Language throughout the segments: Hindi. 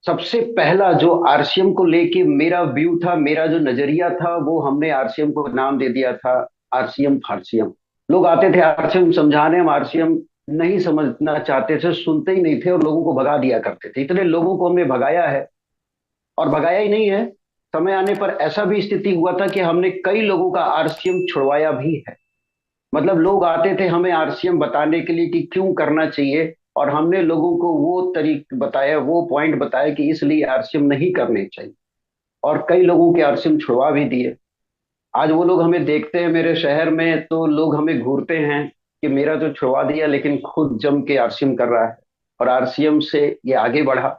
सबसे पहला जो आरसीएम को लेके मेरा व्यू था, मेरा जो नजरिया था, वो हमने आरसीएम को नाम दे दिया था आरसीएम फारसीएम। लोग आते थे आरसीएम समझाने, हम आरसीएम नहीं समझना चाहते थे, सुनते ही नहीं थे और लोगों को भगा दिया करते थे। इतने लोगों को हमने भगाया है, और भगाया ही नहीं है, समय आने पर ऐसा भी स्थिति हुआ था कि हमने कई लोगों का आरसीएम छुड़वाया भी है। मतलब लोग आते थे हमें आरसीएम बताने के लिए कि क्यों करना चाहिए, और हमने लोगों को वो तरीक बताया, वो पॉइंट बताया कि इसलिए आरसीएम नहीं करने चाहिए, और कई लोगों के आरसीएम छुड़वा भी दिए। आज वो लोग हमें देखते हैं मेरे शहर में तो लोग हमें घूरते हैं कि मेरा तो छुड़वा दिया लेकिन खुद जम के आरसीएम कर रहा है, और आरसीएम से ये आगे बढ़ा।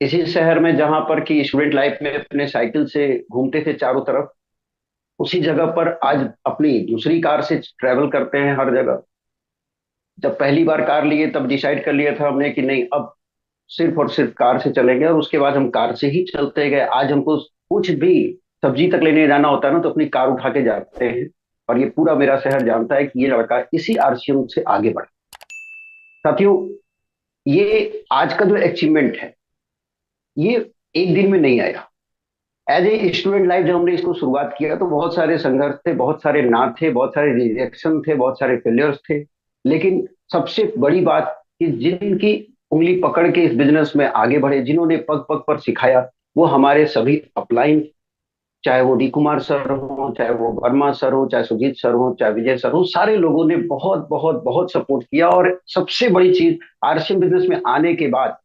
इसी शहर में जहां पर कि स्टूडेंट लाइफ में अपने साइकिल से घूमते थे चारों तरफ, उसी जगह पर आज अपनी दूसरी कार से ट्रेवल करते हैं हर जगह। जब पहली बार कार लिए तब डिसाइड कर लिया था हमने कि नहीं, अब सिर्फ और सिर्फ कार से चलेंगे, और उसके बाद हम कार से ही चलते गए। आज हमको कुछ भी सब्जी तक लेने जाना होता है ना, तो अपनी कार उठा के जाते हैं। और ये पूरा मेरा शहर जानता है कि ये लड़का इसी आरसीएम से आगे बढ़ा। साथियों, ये आज का जो अचीवमेंट है, ये एक दिन में नहीं आया। एज ए स्टूडेंट लाइफ जब हमने इसको शुरुआत किया तो बहुत सारे संघर्ष थे, बहुत सारे ना थे, बहुत सारे रिजेक्शन थे, बहुत सारे फेलियर्स थे। लेकिन सबसे बड़ी बात कि जिनकी उंगली पकड़ के इस बिजनेस में आगे बढ़े, जिन्होंने पग पग पर सिखाया, वो हमारे सभी अपलाइन, चाहे वो डी कुमार सर हो, चाहे वो वर्मा सर हो, चाहे सुजीत सर हो, चाहे विजय सर हो, सारे लोगों ने बहुत बहुत बहुत सपोर्ट किया। और सबसे बड़ी चीज, आरसीएम बिजनेस में आने के बाद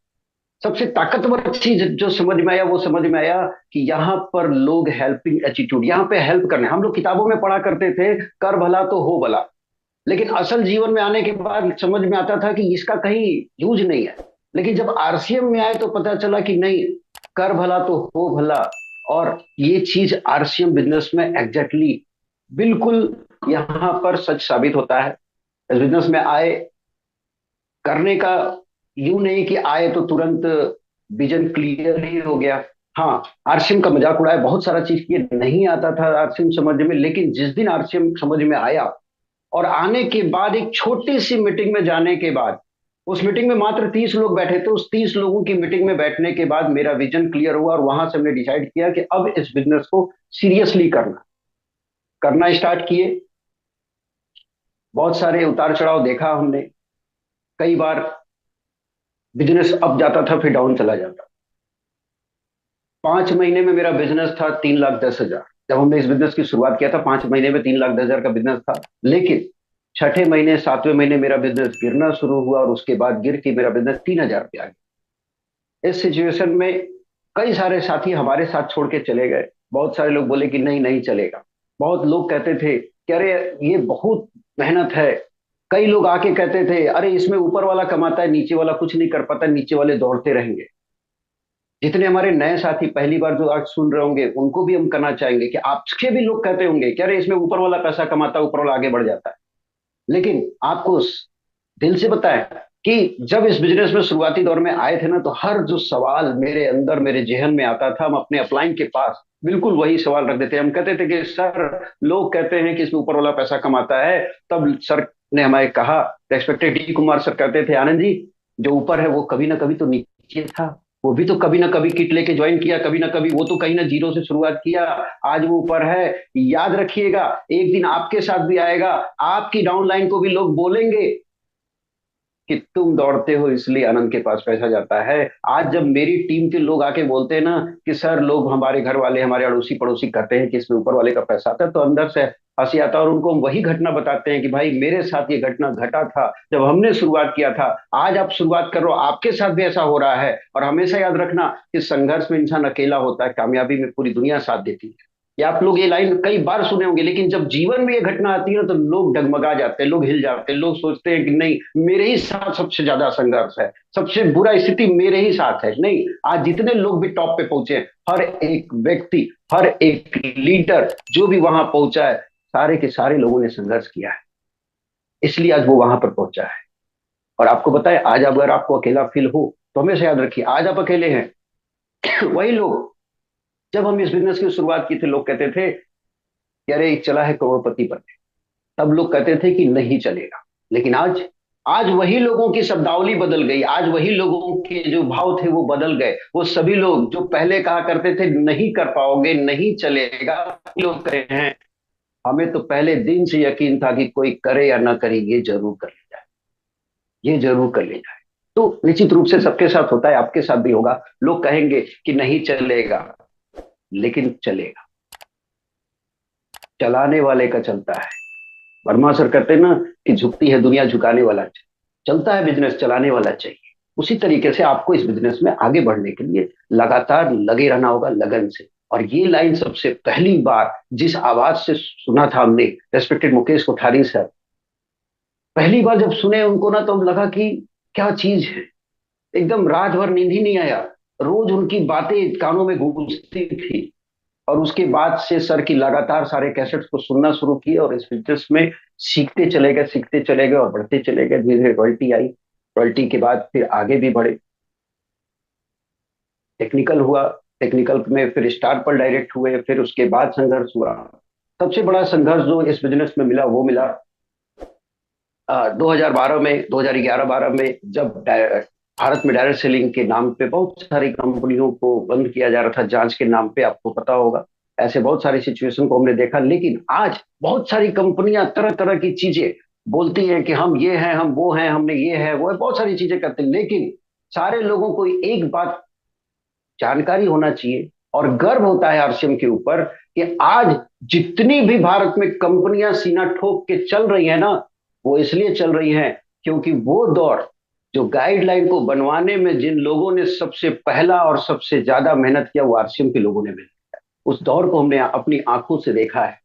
सबसे ताकतवर चीज जो समझ में आया, वो समझ में आया कि यहाँ पर लोग हेल्पिंग एटीट्यूड, यहाँ पे हेल्प करने, हम लोग किताबों में पढ़ा करते थे कर भला तो हो भला, लेकिन असल जीवन में आने के बाद समझ में आता था कि इसका कहीं यूज नहीं है। लेकिन जब आरसीएम में आए तो पता चला कि नहीं, कर भला तो हो भला। और ये चीज आरसीएम बिजनेस में एग्जैक्टली बिल्कुल यहाँ पर सच साबित होता है। इस बिजनेस में आए करने का, यूं नहीं कि आए तो तुरंत विजन क्लियर ही हो गया। हाँ, आरसीएम का मजाक उड़ाया, बहुत सारा चीज ये नहीं आता था आरसीएम समझ में, लेकिन जिस दिन आरसीएम समझ में आया और आने के बाद एक छोटी सी मीटिंग में जाने के बाद, उस मीटिंग में मात्र 30 लोग बैठे थे, उस 30 लोगों की मीटिंग में बैठने के बाद मेरा विजन क्लियर हुआ, और वहां से हमने डिसाइड किया कि अब इस बिजनेस को सीरियसली करना, करना स्टार्ट किए। बहुत सारे उतार चढ़ाव देखा हमने, कई बार बिजनेस अप जाता था फिर डाउन चला जाता। 5 महीने में मेरा बिजनेस था 3,10,000। जब हमने इस बिजनेस की शुरुआत किया था 5 महीने में 3,10,000 का बिजनेस था। लेकिन छठे महीने, 7वें महीने मेरा बिजनेस गिरना शुरू हुआ, और उसके बाद गिर के मेरा बिजनेस 3,000 पे आ गया। इस सिचुएशन में कई सारे साथी हमारे साथ छोड़ के चले गए। बहुत सारे लोग बोले कि नहीं, नहीं चलेगा। बहुत लोग कहते थे कि अरे ये बहुत मेहनत है। कई लोग आके कहते थे अरे इसमें ऊपर वाला कमाता है, नीचे वाला कुछ नहीं कर पाता, नीचे वाले दौड़ते रहेंगे। जितने हमारे नए साथी पहली बार जो आज सुन रहे होंगे, उनको भी हम करना चाहेंगे कि आपके भी लोग कहते होंगे कि अरे इसमें ऊपर वाला पैसा कमाता है, ऊपर वाला आगे बढ़ जाता है। लेकिन आपको दिल से बताएं कि जब इस बिजनेस में शुरुआती दौर में आए थे ना, तो हर जो सवाल मेरे अंदर, मेरे जहन में आता था, हम अपने अपलाइन के पास बिल्कुल वही सवाल रख देते। हम कहते थे कि सर, लोग कहते हैं कि इसमें ऊपर वाला पैसा कमाता है। तब सर ने हमें कहा, रेस्पेक्टेड डी कुमार सर कहते थे, आनंद जी, जो ऊपर है वो कभी ना कभी तो नीचे था, वो भी तो कभी ना कभी किट लेके ज्वाइन किया, कभी ना कभी वो तो कहीं ना जीरो से शुरुआत किया, आज वो ऊपर है। याद रखिएगा, एक दिन आपके साथ भी आएगा, आपकी डाउनलाइन को भी लोग बोलेंगे कि तुम दौड़ते हो इसलिए आनंद के पास पैसा जाता है। आज जब मेरी टीम के लोग आके बोलते हैं ना कि सर, लोग हमारे घर वाले, हमारे अड़ोसी पड़ोसी कहते हैं कि इसमें ऊपर वाले का पैसा आता है, तो अंदर से हंसी आता है, और उनको हम वही घटना बताते हैं कि भाई मेरे साथ ये घटना घटा था जब हमने शुरुआत किया था। आज आप शुरुआत कर रहे हो, आपके साथ भी ऐसा हो रहा है। और हमेशा याद रखना कि संघर्ष में इंसान अकेला होता है, कामयाबी में पूरी दुनिया साथ देती है। ये आप लोग ये लाइन कई बार सुने होंगे, लेकिन जब जीवन में ये घटना आती है ना, तो लोग डगमगा जाते हैं, लोग हिल जाते हैं, लोग सोचते हैं कि नहीं, मेरे ही साथ सबसे ज्यादा संघर्ष है, सबसे बुरा स्थिति मेरे ही साथ है। नहीं, आज जितने लोग भी टॉप पे पहुंचे हैं, हर एक व्यक्ति, हर एक लीडर जो भी वहां पहुंचा है, सारे के सारे लोगों ने संघर्ष किया है, इसलिए आज वो वहां पर पहुंचा है। और आपको बताएं, आज अगर आपको अकेला फील हो तो हमेशा याद रखिए, आज आप अकेले हैं। वही लोग, जब हम इस बिजनेस की शुरुआत की थी, लोग कहते थे कि अरे चला है करोड़पति बनने, तब लोग कहते थे कि नहीं चलेगा। लेकिन आज आज वही लोगों की शब्दावली बदल गई, आज वही लोगों के जो भाव थे वो बदल गए। वो सभी लोग जो पहले कहा करते थे नहीं कर पाओगे, नहीं चलेगा, लोग कहे हैं हमें तो पहले दिन से यकीन था कि कोई करे या ना करे ये जरूर कर ले जाए, ये जरूर कर ले जाए। तो निश्चित रूप से सबके साथ होता है, आपके साथ भी होगा। लोग कहेंगे कि नहीं चलेगा, लेकिन चलेगा। चलाने वाले का चलता है। वर्मा सर कहते हैं ना कि झुकती है दुनिया, झुकाने वाला चाहिए। चलता है बिजनेस, चलाने वाला चाहिए। उसी तरीके से आपको इस बिजनेस में आगे बढ़ने के लिए लगातार लगे रहना होगा, लगन से। और ये लाइन सबसे पहली बार जिस आवाज से सुना था हमने, रेस्पेक्टेड मुकेश कोठारी सर, पहली बार जब सुने उनको ना, तो लगा कि क्या चीज है। एकदम रात भर नींद ही नहीं आया। रोज उनकी बातें कानों में गूंजती थी। और उसके बाद से सर की लगातार सारे कैसेट्स को सुनना शुरू किए, और इस बिजनेस में सीखते चले गए, सीखते चले गए और बढ़ते चले गए। धीरे धीरे रॉयल्टी आई, रॉयल्टी के बाद फिर आगे भी बढ़े। टेक्निकल हुआ, टेक्निकल में फिर स्टार पर डायरेक्ट हुए, फिर उसके बाद संघर्ष हुआ। सबसे बड़ा संघर्ष जो इस बिजनेस में मिला वो मिला 2012 में, 2011-12 में, जब भारत में डायरेक्ट सेलिंग के नाम पे बहुत सारी कंपनियों को बंद किया जा रहा था, जांच के नाम पे, आपको पता होगा। ऐसे बहुत सारी सिचुएशन को हमने देखा। लेकिन आज बहुत सारी कंपनियां तरह तरह की चीजें बोलती हैं कि हम ये हैं, हम वो हैं, हमने ये है वो है, बहुत सारी चीजें करते हैं। लेकिन सारे लोगों को एक बात जानकारी होना चाहिए और गर्व होता है आरसीएम के ऊपर कि आज जितनी भी भारत में कंपनियां सीना ठोक के चल रही है ना, वो इसलिए चल रही हैं क्योंकि वो दौर जो गाइडलाइन को बनवाने में जिन लोगों ने सबसे पहला और सबसे ज्यादा मेहनत किया, वो आरसीएम के लोगों ने मेहनत किया। उस दौर को हमने अपनी आंखों से देखा है।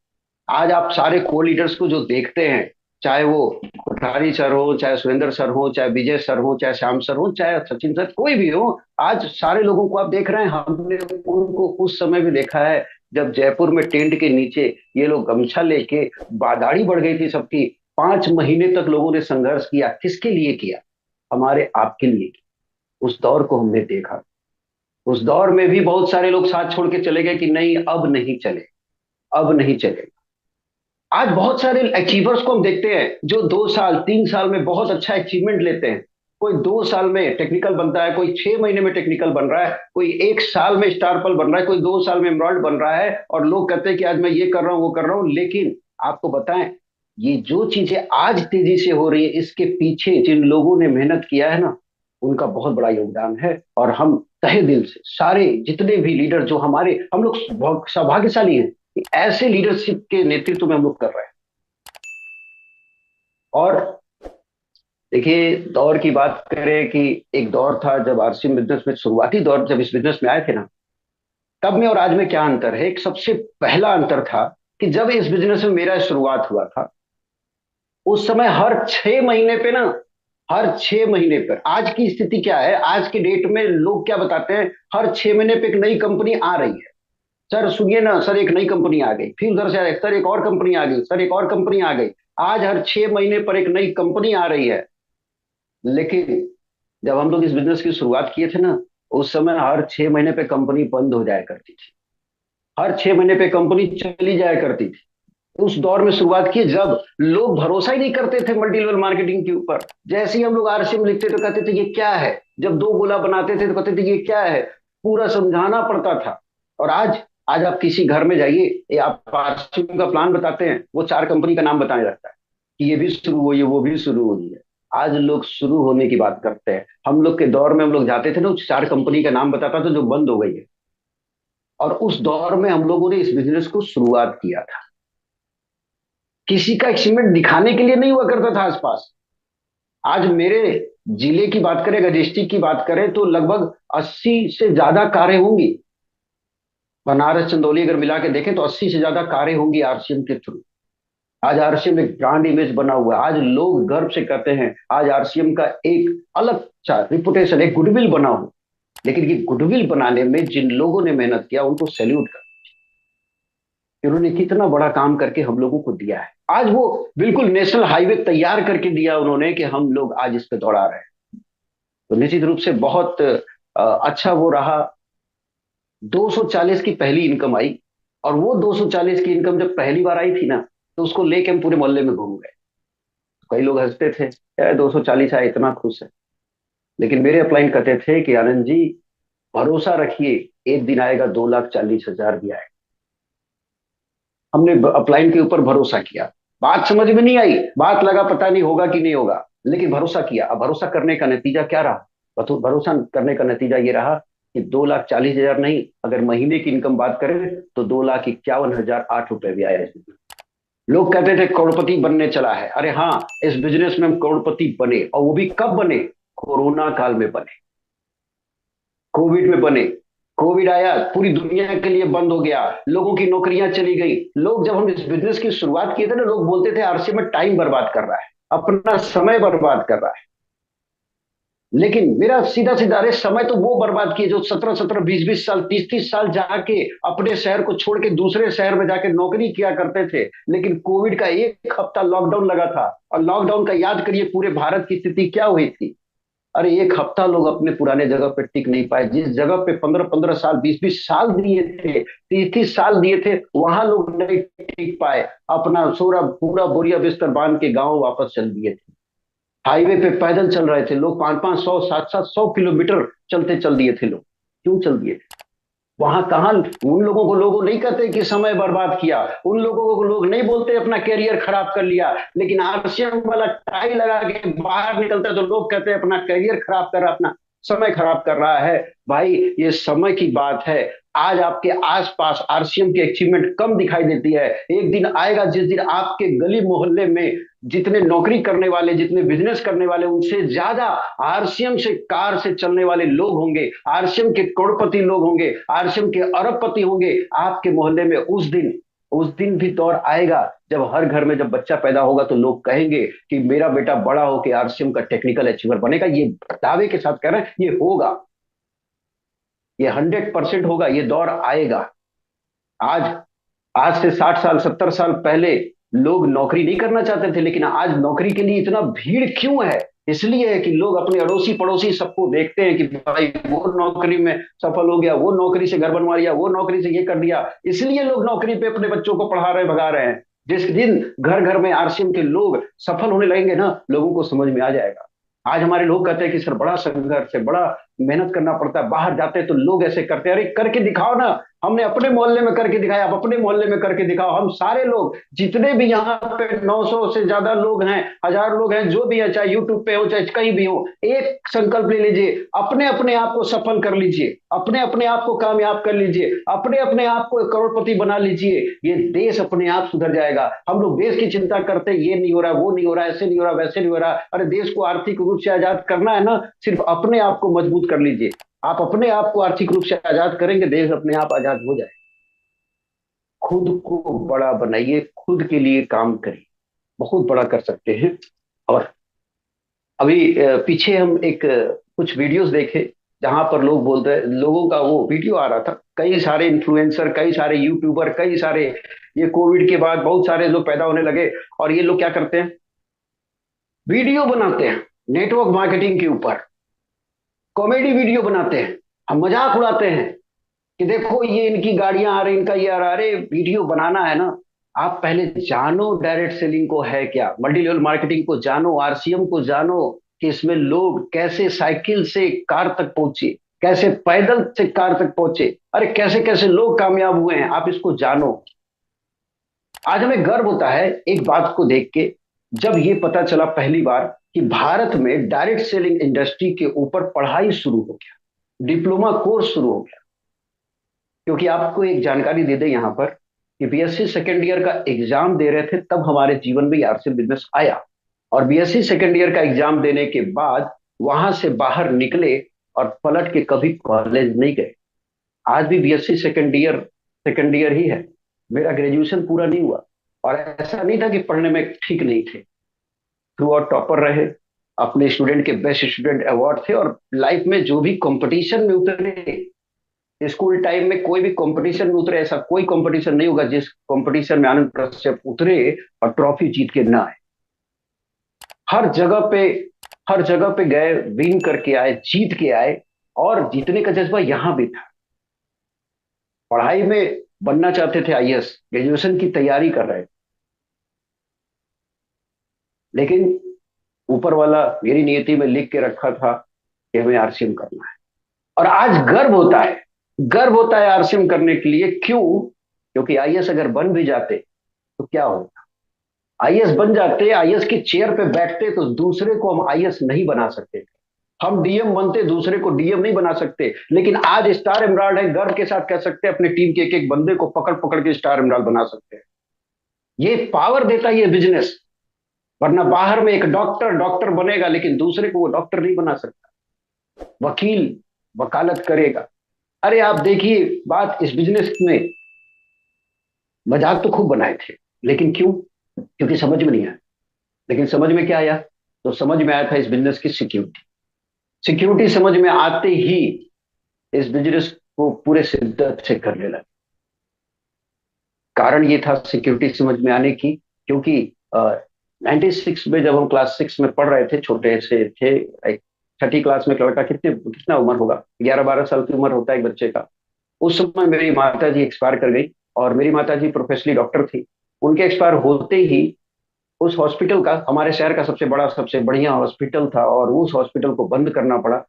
आज आप सारे को लीडर्स को जो देखते हैं, चाहे वो कोठारी सर हो, चाहे सुरेंद्र सर हो, चाहे विजय सर हो, चाहे श्याम सर हो, चाहे सचिन सर, कोई भी हो, आज सारे लोगों को आप देख रहे हैं। हमने उनको उस समय भी देखा है जब जयपुर में टेंट के नीचे ये लोग गमछा लेके, दाढ़ी बढ़ गई थी सबकी, 5 महीने तक लोगों ने संघर्ष किया। किसके लिए किया? हमारे आपके लिए किया। उस दौर को हमने देखा। उस दौर में भी बहुत सारे लोग साथ छोड़ के चले गए कि नहीं अब नहीं चले, अब नहीं चले। आज बहुत सारे अचीवर्स को हम देखते हैं जो 2 साल 3 साल में बहुत अच्छा अचीवमेंट लेते हैं। कोई 2 साल में टेक्निकल बनता है, कोई 6 महीने में टेक्निकल बन रहा है, कोई 1 साल में स्टार पल बन रहा है, कोई 2 साल में एमरॉयड बन रहा है। और लोग कहते हैं कि आज मैं ये कर रहा हूँ, वो कर रहा हूँ। लेकिन आपको बताएं, ये जो चीजें आज तेजी से हो रही है, इसके पीछे जिन लोगों ने मेहनत किया है ना, उनका बहुत बड़ा योगदान है। और हम तहे दिल से सारे जितने भी लीडर जो हमारे, हम लोग बहुत सौभाग्यशाली हैं कि ऐसे लीडरशिप के नेतृत्व में हम लोग कर रहे हैं। और देखिए, दौर की बात करें कि एक दौर था जब आरसीएम बिजनेस में, शुरुआती दौर जब इस बिजनेस में आए थे ना, तब में और आज में क्या अंतर है? एक सबसे पहला अंतर था कि जब इस बिजनेस में मेरा शुरुआत हुआ था, उस समय हर 6 महीने पे ना, हर 6 महीने पर, आज की स्थिति क्या है, आज के डेट में लोग क्या बताते हैं, हर 6 महीने पे एक नई कंपनी आ रही है। सर सुनिए ना, सर एक नई कंपनी आ गई, फिर उधर से सर एक और कंपनी आ गई, सर एक और कंपनी आ गई। आज हर 6 महीने पर एक नई कंपनी आ रही है। लेकिन जब हम लोग इस बिजनेस की शुरुआत किए थे ना, उस समय हर 6 महीने पे कंपनी बंद हो जाया करती थी, हर 6 महीने पे कंपनी चली जाया करती थी। उस दौर में शुरुआत की जब लोग भरोसा ही नहीं करते थे मल्टी लेवल मार्केटिंग के ऊपर। जैसे ही हम लोग आरसीएम लिखते तो कहते थे ये क्या है, जब दो गोला बनाते थे तो कहते थे ये क्या है, पूरा समझाना पड़ता था। और आज, आज आप किसी घर में जाइए, ये आप आरसीएम का प्लान बताते हैं, वो 4 कंपनी का नाम बताने लगता है कि ये भी शुरू हुई है, वो भी शुरू हुई है। आज लोग शुरू होने की बात करते हैं। हम लोग के दौर में हम लोग जाते थे ना, 4 कंपनी का नाम बताता था जो बंद हो गई है। और उस दौर में हम लोगों ने इस बिजनेस को शुरुआत किया था। किसी का एक्सीमेंट दिखाने के लिए नहीं हुआ करता था आसपास। आज मेरे जिले की बात करें, अगर डिस्ट्रिक्ट की बात करें, तो लगभग 80 से ज्यादा कारें होंगी। बनारस चंदौली अगर मिला के देखें तो 80 से ज्यादा कारें होंगी आरसीएम के थ्रू। आज आरसीएम एक ब्रांड इमेज बना हुआ है। आज लोग गर्व से कहते हैं, आज आरसीएम का एक अलग सा रिपुटेशन, एक गुडविल बना हुआ। लेकिन ये गुडविल बनाने में जिन लोगों ने मेहनत किया, उनको सैल्यूट कर, उन्होंने कितना बड़ा काम करके हम लोगों को दिया है। आज वो बिल्कुल नेशनल हाईवे तैयार करके दिया उन्होंने कि हम लोग आज इस पे दौड़ा रहे हैं। तो निश्चित रूप से बहुत अच्छा वो रहा। 240 की पहली इनकम आई। और वो 240 की इनकम जब पहली बार आई थी ना, तो उसको लेके हम पूरे मोहल्ले में घूम गए। कई लोग हंसते थे, यार 240 आए इतना खुश है। लेकिन मेरे अपलाइन कहते थे कि आनंद जी, भरोसा रखिए, एक दिन आएगा 2,40,000 भी आएगा। हमने अपलाइन के ऊपर भरोसा किया। बात समझ में नहीं आई, बात लगा पता नहीं होगा कि नहीं होगा, लेकिन भरोसा किया। अब भरोसा करने का नतीजा क्या रहा? भरोसा करने का नतीजा ये रहा कि 2,40,000 नहीं, अगर महीने की इनकम बात करें तो 2,51,008 रुपए भी आया इसमें। लोग कहते थे करोड़पति बनने चला है। अरे हाँ, इस बिजनेस में हम करोड़पति बने, और वो भी कब बने? कोरोना काल में बने, कोविड में बने। कोविड आया, पूरी दुनिया के लिए बंद हो गया, लोगों की नौकरियां चली गई। लोग, जब हम इस बिजनेस की शुरुआत किए थे ना, लोग बोलते थे आरसी में टाइम बर्बाद कर रहा है, अपना समय बर्बाद कर रहा है। लेकिन मेरा सीधा सीधा, अरे समय तो वो बर्बाद किए जो 17-17, 20-20 साल, 30-30 साल जाके अपने शहर को छोड़ के दूसरे शहर में जाके नौकरी किया करते थे। लेकिन कोविड का एक हफ्ता लॉकडाउन लगा था, और लॉकडाउन का याद करिए पूरे भारत की स्थिति क्या हुई थी। अरे एक हफ्ता लोग अपने पुराने जगह पे टिक नहीं पाए। जिस जगह पे 15-15 साल, 20-20 साल दिए थे, 30-30 साल दिए थे, वहां लोग नहीं टिक पाए। अपना सोरा पूरा बोरिया बिस्तर बांध के गांव वापस चल दिए थे। हाईवे पे पैदल चल रहे थे लोग, 500-500, 700-700 किलोमीटर चलते चल दिए थे लोग। क्यों चल दिए? वहां कहा उन लोगों को, लोगों नहीं कहते कि समय बर्बाद किया, उन लोगों को लोग नहीं बोलते अपना कैरियर खराब कर लिया। लेकिन आरसीएम वाला टाई लगा के बाहर निकलता है तो लोग कहते हैं अपना कैरियर खराब कर रहा, अपना समय खराब कर रहा है। भाई, ये समय की बात है। आज आपके आसपास आरसीएम की अचीवमेंट कम दिखाई देती है। एक दिन आएगा जिस दिन आपके गली मोहल्ले में जितने नौकरी करने वाले, जितने बिजनेस करने वाले, उनसे ज्यादा आरसीएम से कार से चलने वाले लोग होंगे, आरसीएम के करोड़पति लोग होंगे, आरसीएम के अरबपति होंगे आपके मोहल्ले में। उस दिन भी दौर आएगा जब हर घर में जब बच्चा पैदा होगा तो लोग कहेंगे कि मेरा बेटा बड़ा होकर आरसीएम का टेक्निकल अचीवर बनेगा। ये दावे के साथ कह रहे हैं, ये होगा, ये 100% होगा, ये दौर आएगा। आज आज से 60 साल, 70 साल पहले लोग नौकरी नहीं करना चाहते थे, लेकिन आज नौकरी के लिए इतना भीड़ क्यों है? इसलिए है कि लोग अपने अड़ोसी पड़ोसी सबको देखते हैं कि भाई वो नौकरी में सफल हो गया, वो नौकरी से घर बनवा लिया, वो नौकरी से ये कर दिया। इसलिए लोग नौकरी पे अपने बच्चों को पढ़ा रहे, भगा रहे हैं। जिस दिन घर घर में आरसीएम के लोग सफल होने लगेंगे ना, लोगों को समझ में आ जाएगा। आज हमारे लोग कहते हैं कि सर बड़ा संघर्ष है, बड़ा मेहनत करना पड़ता है, बाहर जाते हैं तो लोग ऐसे करते हैं। अरे करके दिखाओ ना, हमने अपने मोहल्ले में करके दिखाया, आप अपने मोहल्ले में करके दिखाओ। हम सारे लोग जितने भी यहाँ पे 900 से ज्यादा लोग हैं, 1,000 लोग हैं, जो भी है, चाहे यूट्यूब पे हो चाहे कहीं भी हो, एक संकल्प ले लीजिए, अपने अपने आप को सफल कर लीजिए, अपने अपने आप को कामयाब कर लीजिए, अपने अपने आप को एक करोड़पति बना लीजिए। ये देश अपने आप सुधर जाएगा। हम लोग देश की चिंता करते हैं, ये नहीं हो रहा, वो नहीं हो रहा, ऐसे नहीं हो रहा, वैसे नहीं हो रहा। अरे देश को आर्थिक रूप से आजाद करना है ना, सिर्फ अपने आप को मजबूत कर लीजिए। आप अपने आप को आर्थिक रूप से आजाद करेंगे, देश अपने आप आजाद हो जाए। खुद को बड़ा बनाइए, खुद के लिए काम करिए, बहुत बड़ा कर सकते हैं। और अभी पीछे हम एक कुछ वीडियोस देखे, जहां पर लोग बोलते हैं, लोगों का वो वीडियो आ रहा था, कई सारे इन्फ्लुएंसर, कई सारे यूट्यूबर, कई सारे, ये कोविड के बाद बहुत सारे लोग पैदा होने लगे। और ये लोग क्या करते हैं? वीडियो बनाते हैं नेटवर्क मार्केटिंग के ऊपर, कॉमेडी वीडियो बनाते हैं, हम मजाक उड़ाते हैं कि देखो ये इनकी गाड़ियां आ रही, इनका ये आ रहा। अरे वीडियो बनाना है ना, आप पहले जानो डायरेक्ट सेलिंग को है क्या, मल्टी लेवल मार्केटिंग को जानो, आरसीएम को जानो, कि इसमें लोग कैसे साइकिल से कार तक पहुंचे, कैसे पैदल से कार तक पहुंचे, अरे कैसे कैसे लोग कामयाब हुए हैं, आप इसको जानो। आज हमें गर्व होता है एक बात को देख के, जब ये पता चला पहली बार कि भारत में डायरेक्ट सेलिंग इंडस्ट्री के ऊपर पढ़ाई शुरू हो गया, डिप्लोमा कोर्स शुरू हो गया। क्योंकि आपको एक जानकारी दे दें यहाँ पर कि बीएससी सेकेंड ईयर का एग्जाम दे रहे थे तब हमारे जीवन में आरसी बिजनेस आया। और बीएससी सेकेंड ईयर का एग्जाम देने के बाद वहां से बाहर निकले और पलट के कभी कॉलेज नहीं गए। आज भी बीएससी सेकेंड ईयर ही है। मेरा ग्रेजुएशन पूरा नहीं हुआ, और ऐसा नहीं था कि पढ़ने में ठीक नहीं थे, थ्रू आउट टॉपर रहे, अपने स्टूडेंट के बेस्ट स्टूडेंट अवार्ड थे। और लाइफ में जो भी कंपटीशन में उतरे, स्कूल टाइम में कोई भी कंपटीशन में उतरे, ऐसा कोई कंपटीशन नहीं होगा जिस कंपटीशन में आनंद कश्यप उतरे और ट्रॉफी जीत के ना आए। हर जगह पे, हर जगह पे गए, विन करके आए, जीत के आए, और जीतने का जज्बा यहां भी था। पढ़ाई में बनना चाहते थे आईएएस, ग्रेजुएशन की तैयारी कर रहे थे। लेकिन ऊपर वाला मेरी नियति में लिख के रखा था कि हमें आरसीएम करना है। और आज गर्व होता है, गर्व होता है आरसीएम करने के लिए। क्यों? क्योंकि आईएएस अगर बन भी जाते तो क्या होता, आईएएस बन जाते, आईएएस की चेयर पे बैठते तो दूसरे को हम आईएएस नहीं बना सकते, हम डीएम बनते दूसरे को डीएम नहीं बना सकते। लेकिन आज स्टार एमराल्ड है, गर्व के साथ कह सकते हैं अपने टीम के एक एक बंदे को पकड़ पकड़ के स्टार एमराल्ड बना सकते हैं। ये पावर देता है ये बिजनेस। वरना बाहर में एक डॉक्टर डॉक्टर बनेगा लेकिन दूसरे को वो डॉक्टर नहीं बना सकता। वकील वकालत करेगा। अरे आप देखिए बात इस बिजनेस में, मजाक तो खूब बनाए थे, लेकिन क्यों? क्योंकि समझ में नहीं आया। लेकिन समझ में क्या आया? तो समझ में आया था इस बिजनेस की सिक्योरिटी। सिक्योरिटी समझ में आते ही इस बिजनेस को पूरे शिद्दत से करने लगे। कारण ये था सिक्योरिटी समझ में आने की, क्योंकि 96 में जब हम क्लास 6 में पढ़ रहे थे, छोटे से थे, एक छठी क्लास में एक लड़का, कितना उम्र होगा, 11-12 साल की उम्र होता है एक बच्चे का। उस समय मेरी माता जी एक्सपायर कर गई। और मेरी माता जी प्रोफेशनली डॉक्टर थी। उनके एक्सपायर होते ही उस हॉस्पिटल का, हमारे शहर का सबसे बड़ा सबसे बढ़िया हॉस्पिटल था, और उस हॉस्पिटल को बंद करना पड़ा।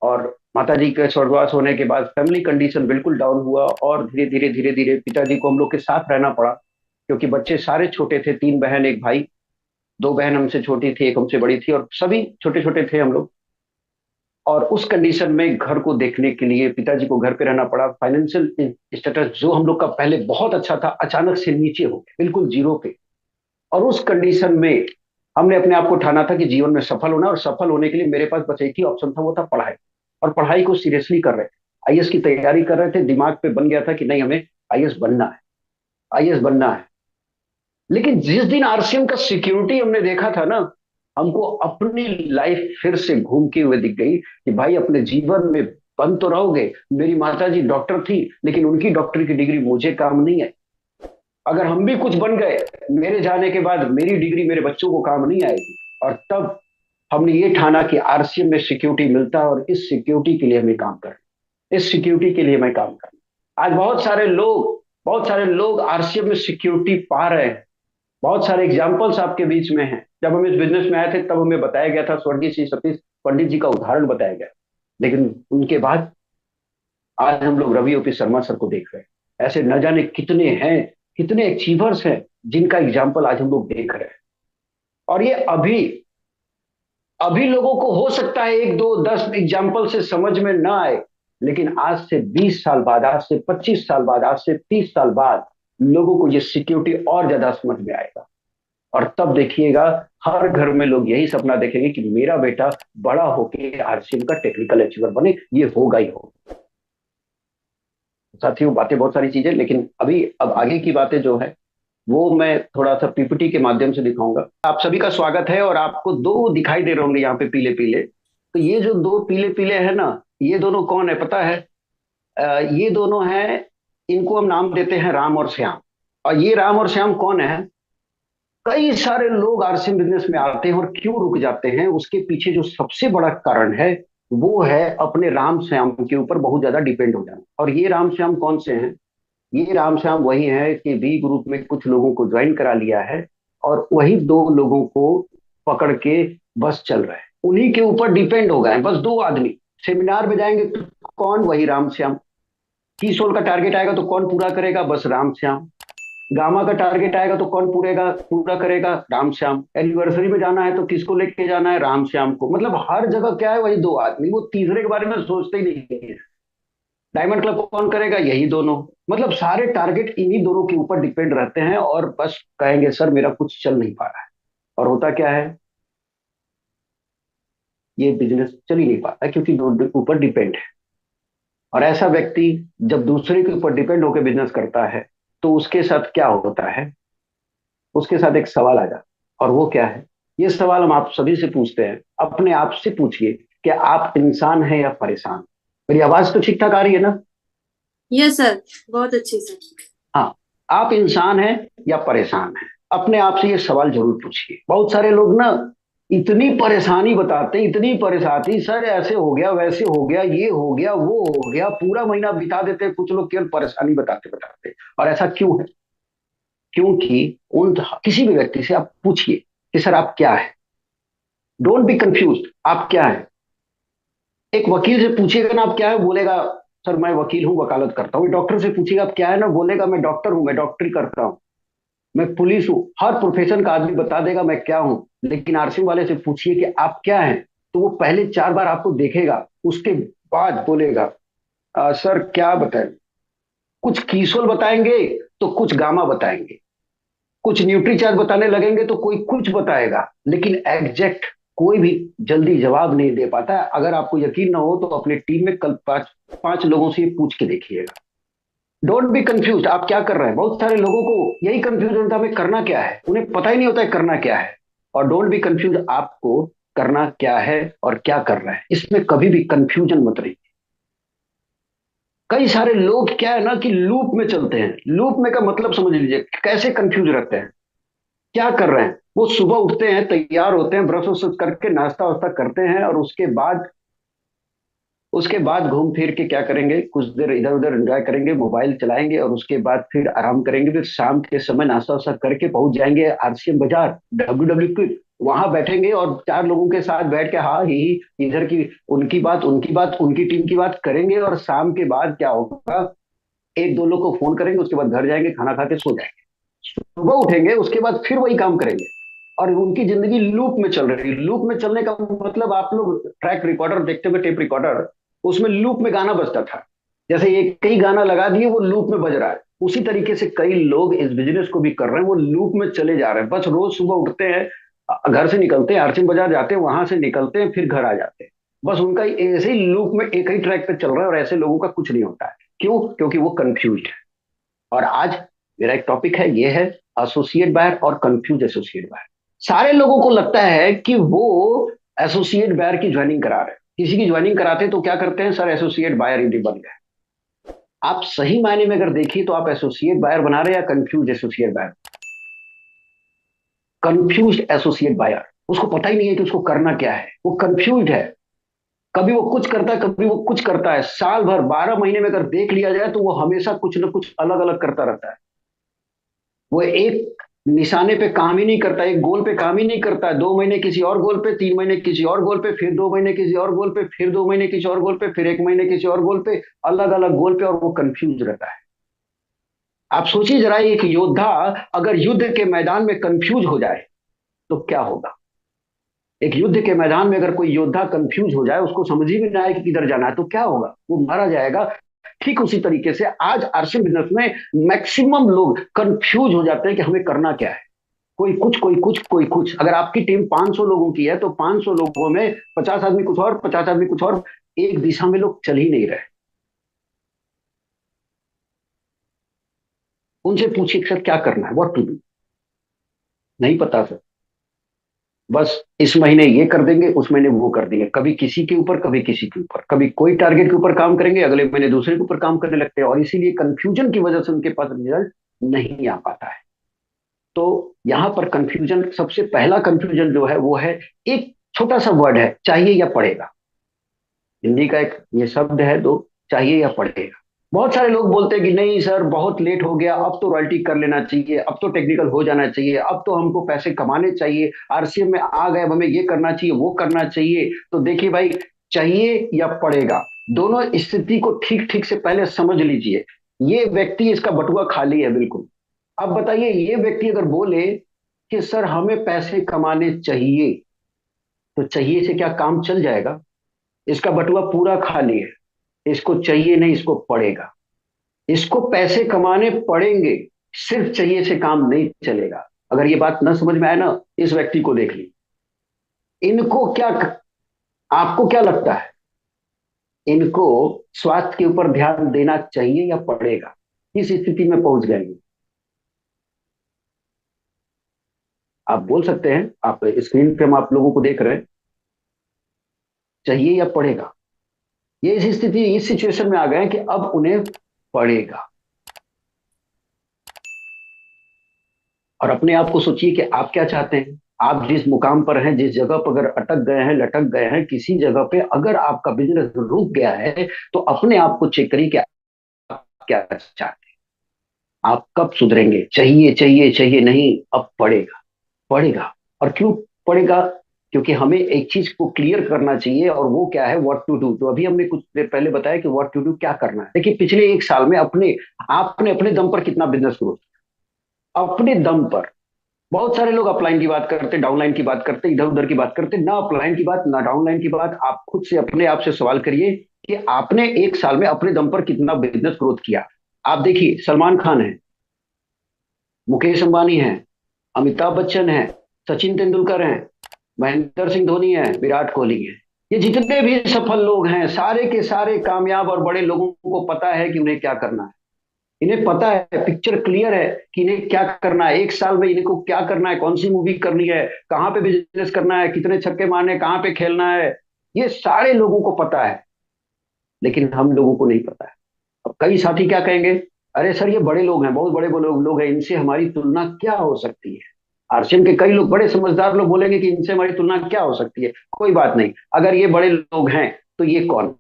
और माताजी के स्वर्गवास होने के बाद फैमिली कंडीशन बिल्कुल डाउन हुआ, और धीरे धीरे पिताजी को हम लोग के साथ रहना पड़ा। क्योंकि बच्चे सारे छोटे थे, 3 बहन 1 भाई, 2 बहन हमसे छोटी थी, एक हमसे बड़ी थी, और सभी छोटे छोटे थे हम लोग। और उस कंडीशन में घर को देखने के लिए पिताजी को घर पे रहना पड़ा। फाइनेंशियल स्टेटस जो हम लोग का पहले बहुत अच्छा था, अचानक से नीचे हो गया, बिल्कुल जीरो पे। और उस कंडीशन में हमने अपने आप को ठाना था कि जीवन में सफल होना, और सफल होने के लिए मेरे पास बस एक ही ऑप्शन था, वो था पढ़ाई। और पढ़ाई को सीरियसली कर रहे थे, आईएएस की तैयारी कर रहे थे, दिमाग पे बन गया था कि नहीं हमें आईएएस बनना है, आईएएस बनना है। लेकिन जिस दिन आरसीएम का सिक्योरिटी हमने देखा था ना, हमको अपनी लाइफ फिर से घूमती हुए दिख गई कि भाई अपने जीवन में बन तो रहोगे। मेरी माता जी डॉक्टर थी, लेकिन उनकी डॉक्टर की डिग्री मुझे काम नहीं है। अगर हम भी कुछ बन गए, मेरे जाने के बाद मेरी डिग्री मेरे बच्चों को काम नहीं आएगी। और तब हमने ये ठाना कि आरसीएम में सिक्योरिटी मिलता है, और इस सिक्योरिटी के लिए हमें काम करना, इस सिक्योरिटी के लिए मैं काम करना। आज बहुत सारे लोग आरसीएम में सिक्योरिटी पा रहे हैं। बहुत सारे एग्जाम्पल्स आपके बीच में हैं। जब हम इस बिजनेस में आए थे तब हमें बताया गया था, स्वर्गीय श्री सतीश पंडित जी का उदाहरण बताया गया। लेकिन उनके बाद आज हम लोग रवि ओपी शर्मा सर को देख रहे हैं। ऐसे न जाने कितने हैं, कितने अचीवर्स हैं जिनका एग्जाम्पल आज हम लोग देख रहे हैं। और ये अभी अभी लोगों को हो सकता है 1 2 10 एग्जाम्पल से समझ में ना आए, लेकिन आज से 20 साल बाद, आज से 25 साल बाद, आज से 30 साल बाद लोगों को ये सिक्योरिटी और ज्यादा समझ में आएगा। और तब देखिएगा हर घर में लोग यही सपना देखेंगे कि मेरा बेटा बड़ा होके आरसीएम का टेक्निकल अचीवर बने। ये होगा ही होगा। साथियों बातें बहुत सारी चीजें, लेकिन अभी अब आगे की बातें जो है वो मैं थोड़ा सा पीपीटी के माध्यम से दिखाऊंगा। आप सभी का स्वागत है। और आपको दो दिखाई दे रहे होंगे यहाँ पे पीले पीले, तो ये जो दो पीले पीले है ना, ये दोनों कौन है पता है? ये दोनों हैं, इनको हम नाम देते हैं राम और श्याम। और ये राम और श्याम कौन है? कई सारे लोग आरसीएम बिजनेस में आते हैं और क्यों रुक जाते हैं, उसके पीछे जो सबसे बड़ा कारण है वो है अपने राम श्याम के ऊपर बहुत ज्यादा डिपेंड हो जाना। और ये राम श्याम कौन से हैं? ये राम श्याम वही है कि बी ग्रुप में कुछ लोगों को ज्वाइन करा लिया है, और वही 2 लोगों को पकड़ के बस चल रहा है, उन्हीं के ऊपर डिपेंड हो गए हैं। बस 2 आदमी सेमिनार में जाएंगे तो कौन? वही राम श्याम। की सोल का टारगेट आएगा तो कौन पूरा करेगा? बस राम श्याम। गामा का टारगेट आएगा तो कौन पूरा करेगा? राम श्याम। एनिवर्सरी में जाना है तो किसको लेके जाना है? राम श्याम को। मतलब हर जगह क्या है? वही 2 आदमी, वो तीसरे के बारे में सोचते ही नहीं है। डायमंड क्लब कौन करेगा? यही दोनों। मतलब सारे टारगेट इन्हीं दोनों के ऊपर डिपेंड रहते हैं, और बस कहेंगे सर मेरा कुछ चल नहीं पा रहा है। और होता क्या है, ये बिजनेस चल ही नहीं पाता क्योंकि दो ऊपर डिपेंड है। और ऐसा व्यक्ति जब दूसरे के ऊपर डिपेंड होकर बिजनेस करता है तो उसके साथ क्या होता है? उसके साथ एक सवाल आ जाता है, और वो क्या है? ये सवाल हम आप सभी से पूछते हैं, अपने आप से पूछिए कि आप इंसान हैं या परेशान। मेरी आवाज तो ठीक ठाक आ रही है ना? यस सर, बहुत अच्छे से। हाँ, आप इंसान हैं या परेशान हैं? अपने आप से ये सवाल जरूर पूछिए। बहुत सारे लोग ना इतनी परेशानी बताते हैं, इतनी परेशानी, सर ऐसे हो गया, वैसे हो गया, ये हो गया, वो हो गया, पूरा महीना बिता देते हैं कुछ लोग केवल परेशानी बताते बताते। और ऐसा क्यों है? क्योंकि उन किसी भी व्यक्ति से आप पूछिए, कि सर आप क्या है। डोंट बी कंफ्यूज, आप क्या है। एक वकील से पूछिएगा ना आप क्या है, बोलेगा सर मैं वकील हूँ, वकालत करता हूँ। डॉक्टर से पूछिएगा आप क्या है ना, बोलेगा मैं डॉक्टर हूँ, मैं डॉक्टरी करता हूँ, मैं पुलिस हूँ। हर प्रोफेशन का आदमी बता देगा मैं क्या हूँ। लेकिन आरसीएम वाले से पूछिए कि आप क्या हैं, तो वो पहले 4 बार आपको देखेगा, उसके बाद बोलेगा सर क्या बताएं। कुछ कीसोल बताएंगे तो कुछ गामा बताएंगे, कुछ न्यूट्री चार्ज बताने लगेंगे तो कोई कुछ बताएगा, लेकिन एग्जैक्ट कोई भी जल्दी जवाब नहीं दे पाता है। अगर आपको यकीन ना हो तो अपने टीम में कल पांच पांच लोगों से ये पूछ के देखिएगा। डोंट बी कंफ्यूज, आप क्या कर रहे हैं। बहुत सारे लोगों को यही कंफ्यूजन था हमें करना क्या है, उन्हें पता ही नहीं होता है करना क्या है। और डोंट बी कंफ्यूज, आपको करना क्या है और क्या कर रहा है, इसमें कभी भी कंफ्यूजन मत रही। कई सारे लोग क्या है ना कि लूप में चलते हैं। लूप में का मतलब समझ लीजिए कैसे कंफ्यूज रहते हैं, क्या कर रहे हैं। वो सुबह उठते हैं, तैयार होते हैं, ब्रश व्रश करके नाश्ता वास्ता करते हैं, और उसके बाद घूम फिर के क्या करेंगे, कुछ देर इधर उधर एंजॉय करेंगे, मोबाइल चलाएंगे, और उसके बाद फिर आराम करेंगे। फिर शाम के समय नाश्ता वास्ता करके पहुंच जाएंगे आरसीएम बाजार, डब्ल्यू की। वहां बैठेंगे और 4 लोगों के साथ बैठ के हाँ ही इधर की उनकी बात उनकी टीम की बात करेंगे। और शाम के बाद क्या होगा, 1 2 लोग को फोन करेंगे, उसके बाद घर जाएंगे, खाना खा के सो जाएंगे। सुबह उठेंगे, उसके बाद फिर वही काम करेंगे। और उनकी जिंदगी लूप में चल रही है। लूप में चलने का मतलब, आप लोग ट्रैक रिकॉर्डर देखते हुए, टेप रिकॉर्डर, उसमें लूप में गाना बजता था। जैसे ये कई गाना लगा दिए, वो लूप में बज रहा है। उसी तरीके से कई लोग इस बिजनेस को भी कर रहे हैं, वो लूप में चले जा रहे हैं। बस रोज सुबह उठते हैं, घर से निकलते हैं, आरसीएम बाजार जाते हैं, वहां से निकलते हैं, फिर घर आ जाते हैं। बस उनका ऐसे ही लूप में एक ही ट्रैक पे चल रहा है, और ऐसे लोगों का कुछ नहीं होता है। क्यों? क्योंकि वो कंफ्यूज है। और आज मेरा एक टॉपिक है, ये है एसोसिएट बायर और कंफ्यूज एसोसिएट बायर। सारे लोगों को लगता है कि वो एसोसिएट बायर की ज्वाइनिंग करा रहे हैं। किसी की ज्वाइनिंग कराते तो क्या करते हैं, सर एसोसिएट बायर ही बन गए। आप सही मायने में अगर देखिए तो आप एसोसिएट बायर बना रहे हैं या confuse associate buyer. Confuse associate buyer, उसको पता ही नहीं है कि उसको करना क्या है, वो कंफ्यूज है। कभी वो कुछ करता है, कभी वो कुछ करता है। साल भर 12 महीने में अगर देख लिया जाए तो वो हमेशा कुछ ना कुछ अलग अलग करता रहता है। वो एक निशाने पे काम ही नहीं करता, एक गोल पे काम ही नहीं करता। 2 महीने किसी और गोल पे, 3 महीने किसी और गोल पे, फिर 2 महीने किसी और गोल पे, फिर 2 महीने किसी और गोल पे, फिर 1 महीने किसी और गोल पे, अलग अलग गोल पे, और वो कंफ्यूज रहता है। आप सोचिए जरा, एक योद्धा अगर युद्ध के मैदान में कंफ्यूज हो जाए तो क्या होगा। एक युद्ध के मैदान में अगर कोई योद्धा कंफ्यूज हो जाए, उसको समझ ही में ना आए कि किधर जाना है, तो क्या होगा, वो मारा जाएगा। ठीक उसी तरीके से आज आरसीएम बिजनेस में मैक्सिमम लोग कंफ्यूज हो जाते हैं कि हमें करना क्या है। कोई कुछ, कोई कुछ, कोई कुछ। अगर आपकी टीम 500 लोगों की है तो 500 लोगों में 50 आदमी कुछ और, 50 आदमी कुछ और। एक दिशा में लोग चल ही नहीं रहे। उनसे पूछिए सर क्या करना है, व्हाट टू डू। नहीं पता सर, बस इस महीने ये कर देंगे, उस महीने वो कर देंगे। कभी किसी के ऊपर, कभी किसी के ऊपर, कभी कोई टारगेट के ऊपर काम करेंगे, अगले महीने दूसरे के ऊपर काम करने लगते हैं। और इसीलिए कंफ्यूजन की वजह से उनके पास रिजल्ट नहीं आ पाता है। तो यहां पर कंफ्यूजन, सबसे पहला कंफ्यूजन जो है वो है, एक छोटा सा वर्ड है, चाहिए या पड़ेगा। हिंदी का एक ये शब्द है, दो, चाहिए या पड़ेगा। बहुत सारे लोग बोलते हैं कि नहीं सर बहुत लेट हो गया, अब तो रॉयल्टी कर लेना चाहिए, अब तो टेक्निकल हो जाना चाहिए, अब तो हमको पैसे कमाने चाहिए, आरसीएम में आ गए, अब हमें ये करना चाहिए, वो करना चाहिए। तो देखिए भाई, चाहिए या पड़ेगा, दोनों स्थिति को ठीक ठीक से पहले समझ लीजिए। ये व्यक्ति, इसका बटुआ खाली है बिल्कुल। अब बताइए, ये व्यक्ति अगर बोले कि सर हमें पैसे कमाने चाहिए, तो चाहिए से क्या काम चल जाएगा। इसका बटुआ पूरा खाली है, इसको चाहिए नहीं, इसको पड़ेगा। इसको पैसे कमाने पड़ेंगे, सिर्फ चाहिए से काम नहीं चलेगा। अगर ये बात न समझ में आए ना, इस व्यक्ति को देख ली। इनको क्या, आपको क्या लगता है, इनको स्वास्थ्य के ऊपर ध्यान देना चाहिए या पड़ेगा। किस स्थिति में पहुंच गए ये? आप बोल सकते हैं, आप स्क्रीन पे हम आप लोगों को देख रहे हैं। चाहिए या पड़ेगा, ये इस स्थिति, इस सिचुएशन में आ गए हैं कि अब उन्हें पड़ेगा। और अपने आप को सोचिए कि आप क्या चाहते हैं। आप जिस मुकाम पर हैं, जिस जगह पर अगर अटक गए हैं, लटक गए हैं, किसी जगह पे अगर आपका बिजनेस रुक गया है, तो अपने आप को चेक करिए कि आप क्या चाहते हैं। आप कब सुधरेंगे। चाहिए चाहिए चाहिए नहीं, अब पड़ेगा, पड़ेगा। और क्यों पड़ेगा? क्योंकि हमें एक चीज को क्लियर करना चाहिए, और वो क्या है, व्हाट टू डू। तो अभी हमने कुछ देर पहले बताया कि व्हाट टू डू, क्या करना है। देखिए, पिछले एक साल में अपने आपने अपने दम पर कितना बिजनेस ग्रोथ, अपने दम पर। बहुत सारे लोग अपलाइन की बात करते, डाउनलाइन की बात करते, इधर उधर की बात करते, ना अपलाइन की बात ना डाउनलाइन की बात। आप खुद से अपने आप से सवाल करिए कि आपने एक साल में अपने दम पर कितना बिजनेस ग्रोथ किया। आप देखिए, सलमान खान है, मुकेश अंबानी है, अमिताभ बच्चन है, सचिन तेंदुलकर हैं, महेंद्र सिंह धोनी है, विराट कोहली है। ये जितने भी सफल लोग हैं, सारे के सारे कामयाब और बड़े लोगों को पता है कि उन्हें क्या करना है। इन्हें पता है, पिक्चर क्लियर है कि इन्हें क्या करना है, एक साल में इनको क्या करना है, कौन सी मूवी करनी है, कहाँ पे बिजनेस करना है, कितने छक्के मारने, कहाँ पे खेलना है। ये सारे लोगों को पता है, लेकिन हम लोगों को नहीं पता है। अब कई साथी क्या कहेंगे, अरे सर ये बड़े लोग हैं, बहुत बड़े लोग हैं, इनसे हमारी तुलना क्या हो सकती है। आरसीएम के कई लोग, बड़े समझदार लोग बोलेंगे कि इनसे हमारी तुलना क्या हो सकती है। कोई बात नहीं, अगर ये बड़े लोग हैं तो ये कौन?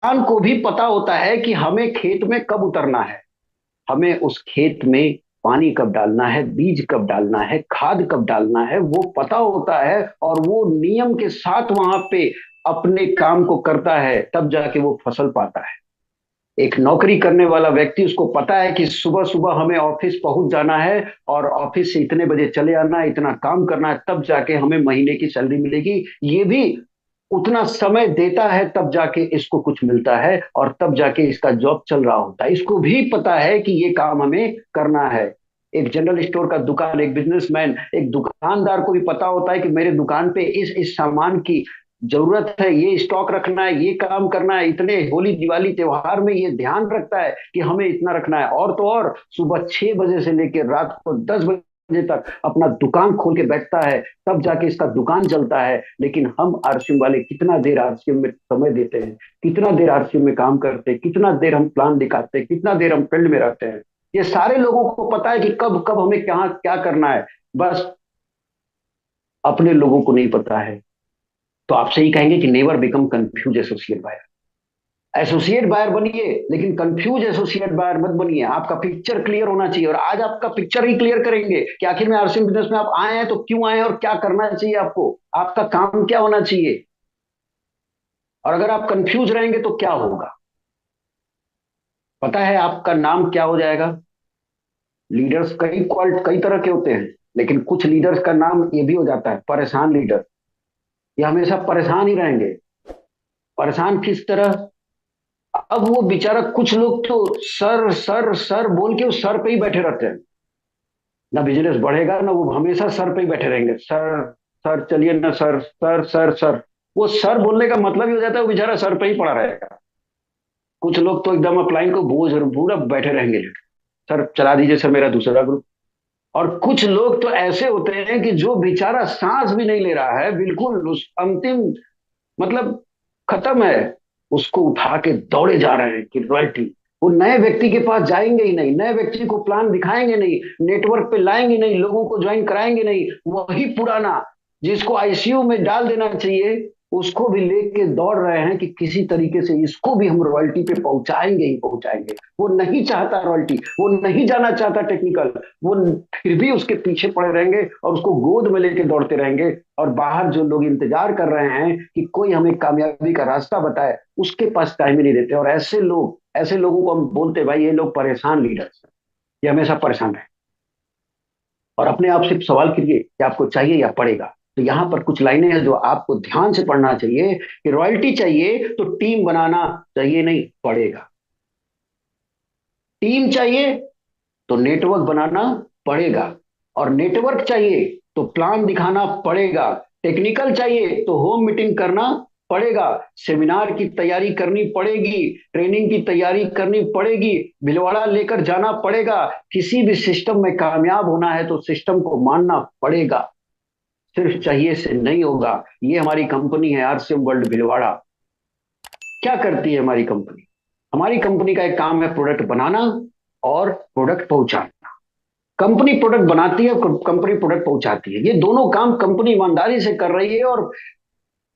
किसान को भी पता होता है कि हमें खेत में कब उतरना है, हमें उस खेत में पानी कब डालना है, बीज कब डालना है, खाद कब डालना है, वो पता होता है। और वो नियम के साथ वहां पे अपने काम को करता है, तब जाके वो फसल पाता है। एक नौकरी करने वाला व्यक्ति, उसको पता है कि सुबह सुबह हमें ऑफिस पहुंच जाना है, और ऑफिस से इतने बजे चले आना है, इतना काम करना है, तब जाके हमें महीने की सैलरी मिलेगी। ये भी उतना समय देता है, तब जाके इसको कुछ मिलता है, और तब जाके इसका जॉब चल रहा होता है। इसको भी पता है कि ये काम हमें करना है। एक जनरल स्टोर का दुकान, एक बिजनेसमैन, एक दुकानदार को भी पता होता है कि मेरे दुकान पे इस सामान की जरूरत है, ये स्टॉक रखना है, ये काम करना है, इतने होली दिवाली त्योहार में ये ध्यान रखता है कि हमें इतना रखना है। और तो और, सुबह 6 बजे से लेकर रात को 10 बजे तक अपना दुकान खोल के बैठता है, तब जाके इसका दुकान चलता है। लेकिन हम आरसीएम वाले कितना देर आरसीएम में समय देते हैं, कितना देर आरसीएम में काम करते हैं, कितना देर हम प्लान दिखाते हैं, कितना देर हम फील्ड में रहते हैं। ये सारे लोगों को पता है कि कब कब हमें क्या क्या करना है, बस अपने लोगों को नहीं पता है। तो आपसे ही कहेंगे कि never become confuse associate buyer. Associate buyer बनिए, लेकिन कंफ्यूज एसोसिएट बायर मत बनिए। आपका पिक्चर क्लियर होना चाहिए, और आज आपका पिक्चर ही क्लियर करेंगे कि आखिर में आरसीएम बिजनेस में आप आए हैं तो क्यों आए हैं, और क्या करना चाहिए आपको, आपका काम क्या होना चाहिए। और अगर आप कंफ्यूज रहेंगे तो क्या होगा, पता है आपका नाम क्या हो जाएगा? लीडर्स कई तरह के होते हैं, लेकिन कुछ लीडर्स का नाम ये भी हो जाता है, परेशान लीडर। ये हमेशा परेशान ही रहेंगे। परेशान किस तरह? अब वो बेचारा, कुछ लोग तो सर सर सर बोल के उस सर पे ही बैठे रहते हैं। ना बिजनेस बढ़ेगा, ना वो, हमेशा सर पे ही बैठे रहेंगे। सर सर चलिए ना सर, सर सर सर। वो सर बोलने का मतलब ही हो जाता है वो बेचारा सर पे ही पड़ा रहेगा। कुछ लोग तो एकदम अपलाइन को बोझ पूरा बैठे रहेंगे, सर चला दीजिए सर मेरा दूसरा ग्रुप। और कुछ लोग तो ऐसे होते हैं कि जो बेचारा सांस भी नहीं ले रहा है, बिल्कुल उस अंतिम, मतलब खत्म है, उसको उठा के दौड़े जा रहे हैं कि रॉयल्टी। वो नए व्यक्ति के पास जाएंगे ही नहीं, नए व्यक्ति को प्लान दिखाएंगे नहीं, नेटवर्क पे लाएंगे नहीं, लोगों को ज्वाइन कराएंगे नहीं। वही पुराना, जिसको आईसीयू में डाल देना चाहिए, उसको भी लेके दौड़ रहे हैं कि किसी तरीके से इसको भी हम रॉयल्टी पे पहुंचाएंगे ही पहुंचाएंगे। वो नहीं चाहता रॉयल्टी, वो नहीं जाना चाहता टेक्निकल, वो फिर भी उसके पीछे पड़े रहेंगे और उसको गोद में लेके दौड़ते रहेंगे। और बाहर जो लोग इंतजार कर रहे हैं कि कोई हमें कामयाबी का रास्ता बताए, उसके पास टाइम ही नहीं देते। और ऐसे लोगों को हम बोलते, भाई ये लोग परेशान लीडर्स, ये हमेशा परेशान रहे। और अपने आप से सवाल कीजिए कि आपको चाहिए या पड़ेगा। तो यहाँ पर कुछ लाइनें हैं जो आपको ध्यान से पढ़ना चाहिए कि रॉयल्टी चाहिए तो टीम बनाना चाहिए नहीं, पड़ेगा। टीम चाहिए तो नेटवर्क बनाना पड़ेगा, और नेटवर्क चाहिए तो प्लान दिखाना पड़ेगा। टेक्निकल चाहिए तो होम मीटिंग करना पड़ेगा, सेमिनार की तैयारी करनी पड़ेगी, ट्रेनिंग की तैयारी करनी पड़ेगी, भिलवाड़ा लेकर जाना पड़ेगा। किसी भी सिस्टम में कामयाब होना है तो सिस्टम को मानना पड़ेगा, सिर्फ चाहिए से नहीं होगा। ये हमारी कंपनी है आरसीएम वर्ल्ड भिलवाड़ा। क्या करती है हमारी कंपनी? हमारी कंपनी का एक काम है प्रोडक्ट बनाना और प्रोडक्ट पहुंचाना। कंपनी प्रोडक्ट बनाती है, कंपनी प्रोडक्ट पहुंचाती है, ये दोनों काम कंपनी ईमानदारी से कर रही है। और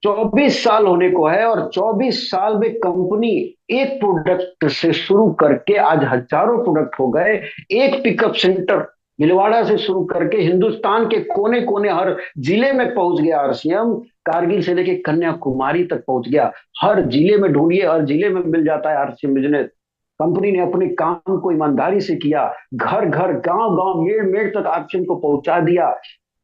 24 साल होने को है, और 24 साल में कंपनी एक प्रोडक्ट से शुरू करके आज हजारों प्रोडक्ट हो गए। एक पिकअप सेंटर भीलवाड़ा से शुरू करके हिंदुस्तान के कोने कोने, हर जिले में पहुंच गया आरसीएम। कारगिल से लेके कन्याकुमारी तक पहुंच गया। हर जिले में ढूंढिए, हर जिले में मिल जाता है आरसीएम बिजनेस। कंपनी ने अपने काम को ईमानदारी से किया। घर घर, गांव गांव, मेड़ मेड़ तक आरसीएम को पहुंचा दिया।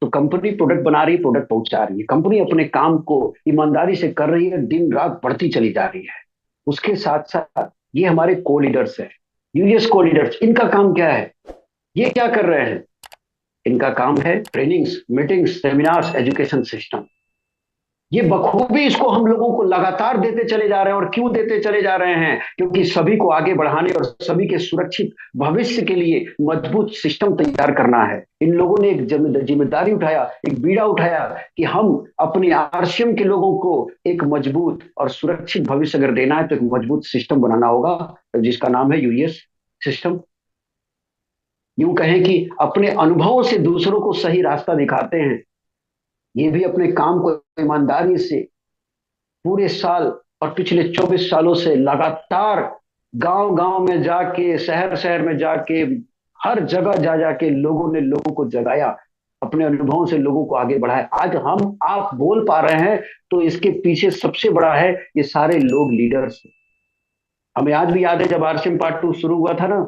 तो कंपनी प्रोडक्ट बना रही है, प्रोडक्ट पहुंचा रही है, कंपनी अपने काम को ईमानदारी से कर रही है, दिन रात बढ़ती चली जा रही है। उसके साथ साथ ये हमारे को लीडर्स है, यूएस को लीडर्स, इनका काम क्या है? ये क्या कर रहे हैं? इनका काम है trainings, meetings, seminars, education system. ये बखूबी इसको हम लोगों को लगातार देते चले जा रहे हैं। और क्यों देते चले जा रहे हैं? क्योंकि सभी को आगे बढ़ाने और सभी के सुरक्षित भविष्य के लिए मजबूत सिस्टम तैयार करना है। इन लोगों ने एक जिम्मेदारी उठाया, एक बीड़ा उठाया कि हम अपने आरसीएम के लोगों को एक मजबूत और सुरक्षित भविष्य अगर देना है तो एक मजबूत सिस्टम बनाना होगा, जिसका नाम है यूएस सिस्टम। यूं कहें कि अपने अनुभवों से दूसरों को सही रास्ता दिखाते हैं। ये भी अपने काम को ईमानदारी से पूरे साल और पिछले 24 सालों से लगातार गांव गांव में जाके, शहर शहर में जाके, हर जगह जा जाके लोगों ने लोगों को जगाया, अपने अनुभवों से लोगों को आगे बढ़ाया। आज हम आप बोल पा रहे हैं तो इसके पीछे सबसे बड़ा है ये सारे लोग, लीडर्स। हमें आज भी याद है जब आरसीएम पार्ट 2 शुरू हुआ था ना,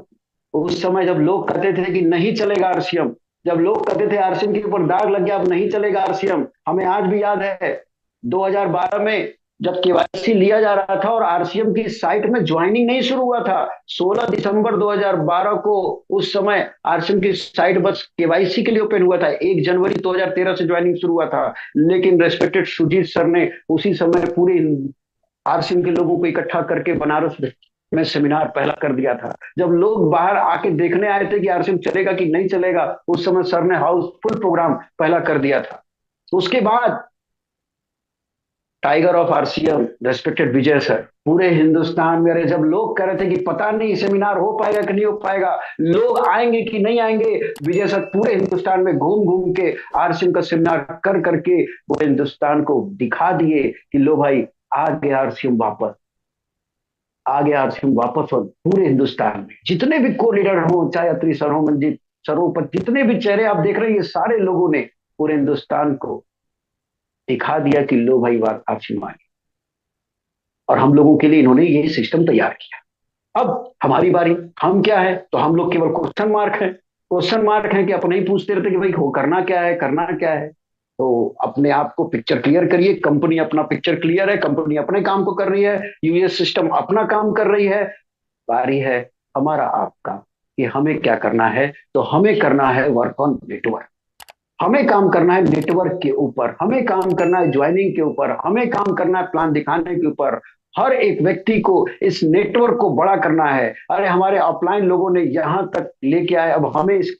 उस समय जब लोग कहते थे कि नहीं चलेगा आरसीएम, जब लोग कहते थे आरसीएम के ऊपर दाग लग गया, अब नहीं चलेगा आरसीएम, हमें आज भी याद है 2012 में जब केवाईसी लिया जा रहा था और आरसीएम की साइट में ज्वाइनिंग नहीं शुरू हुआ था। 16 दिसंबर 2012 को उस समय आरसीएम की साइट बस केवाईसी के लिए ओपन हुआ था। 1 जनवरी 2013 से ज्वाइनिंग शुरू हुआ था। लेकिन रेस्पेक्टेड सुजीत सर ने उसी समय पूरे आरसीएम के लोगों को इकट्ठा करके बनारस में सेमिनार पहला कर दिया था। जब लोग बाहर आके देखने आए थे कि आरसीएम चलेगा कि नहीं चलेगा, उस समय सर ने हाउसफुल प्रोग्राम पहला कर दिया था। उसके बाद tiger of RCM respected Vijay sir पूरे हिंदुस्तान में, अरे जब लोग कह रहे थे कि पता नहीं सेमिनार हो पाएगा कि नहीं हो पाएगा, लोग आएंगे कि नहीं आएंगे, विजय सर पूरे हिंदुस्तान में घूम घूम के आरसीएम का सेमिनार कर करके वो हिंदुस्तान को दिखा दिए कि लो भाई, आ गया आरसीएम वापस, आ गया आरसीएम वापस। और पूरे हिंदुस्तान में जितने भी को लीडर हो, चाहे अत्री सर हो, मंजीत सर हो, पर जितने भी चेहरे आप देख रहे हैं, ये सारे लोगों ने पूरे हिंदुस्तान को दिखा दिया कि लो भाई, बात आरसीएम आ गई। और हम लोगों के लिए इन्होंने ये सिस्टम तैयार किया। अब हमारी बारी, हम क्या है? तो हम लोग केवल क्वेश्चन मार्क है, क्वेश्चन मार्क है कि अपने ही पूछते रहते कि भाई हो करना क्या है, करना क्या है। तो अपने आप को पिक्चर क्लियर करिए। कंपनी अपना पिक्चर क्लियर है, कंपनी अपने काम को कर रही है, यूएस सिस्टम अपना काम कर रही है। बारी है हमारा आपका कि हमें क्या करना है। तो हमें करना है वर्क ऑन नेटवर्क। हमें काम करना है नेटवर्क के ऊपर, हमें काम करना है ज्वाइनिंग के ऊपर, हमें काम करना है प्लान दिखाने के ऊपर। हर एक व्यक्ति को इस नेटवर्क को बड़ा करना है। अरे हमारे ऑफलाइन लोगों ने यहां तक लेके आए, अब हमें इस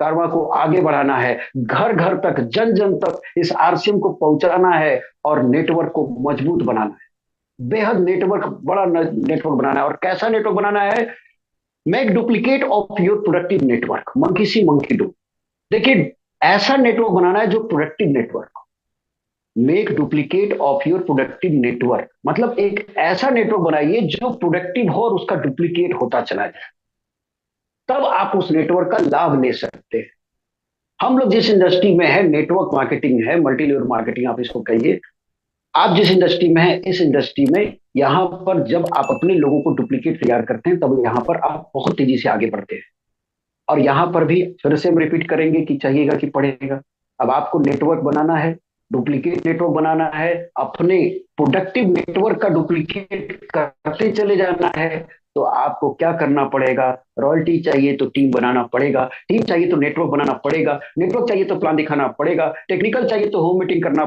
कारवा को आगे बढ़ाना है, घर घर तक, जन जन तक इस आरसीएम को पहुंचाना है और नेटवर्क को मजबूत बनाना है। बेहद नेटवर्क, बड़ा नेटवर्क बनाना है। और कैसा नेटवर्क बनाना है? Make duplicate of your productive network, monkey C monkey do. देखिए, ऐसा नेटवर्क बनाना है जो productive network. Make duplicate of your productive network मतलब एक ऐसा नेटवर्क बनाइए जो प्रोडक्टिव हो और उसका डुप्लीकेट होता चला जाए, तब आप उस नेटवर्क का लाभ ले सकते हैं। हम लोग जिस इंडस्ट्री में है, नेटवर्क मार्केटिंग है, मल्टी लेवल मार्केटिंग आप इसको कहिए। आप जिस इंडस्ट्री में है, इस इंडस्ट्री में यहां पर जब आप अपने लोगों को डुप्लीकेट तैयार करते हैं, तब यहां पर आप बहुत तेजी से आगे बढ़ते हैं। और यहां पर भी फिर से हम रिपीट करेंगे कि चाहिएगा कि पड़ेगा। अब आपको नेटवर्क बनाना है, डुप्लीकेट नेटवर्क बनाना है, अपने प्रोडक्टिव नेटवर्क का डुप्लीकेट करते चले जाना है। तो आपको क्या करना पड़ेगा? रॉयल्टी चाहिए तो टीम बनाना पड़ेगा, टीम चाहिए तो नेटवर्क बनाना पड़ेगा, नेटवर्क चाहिए तो प्लान दिखाना पड़ेगा, टेक्निकल चाहिए तो होम मीटिंग करना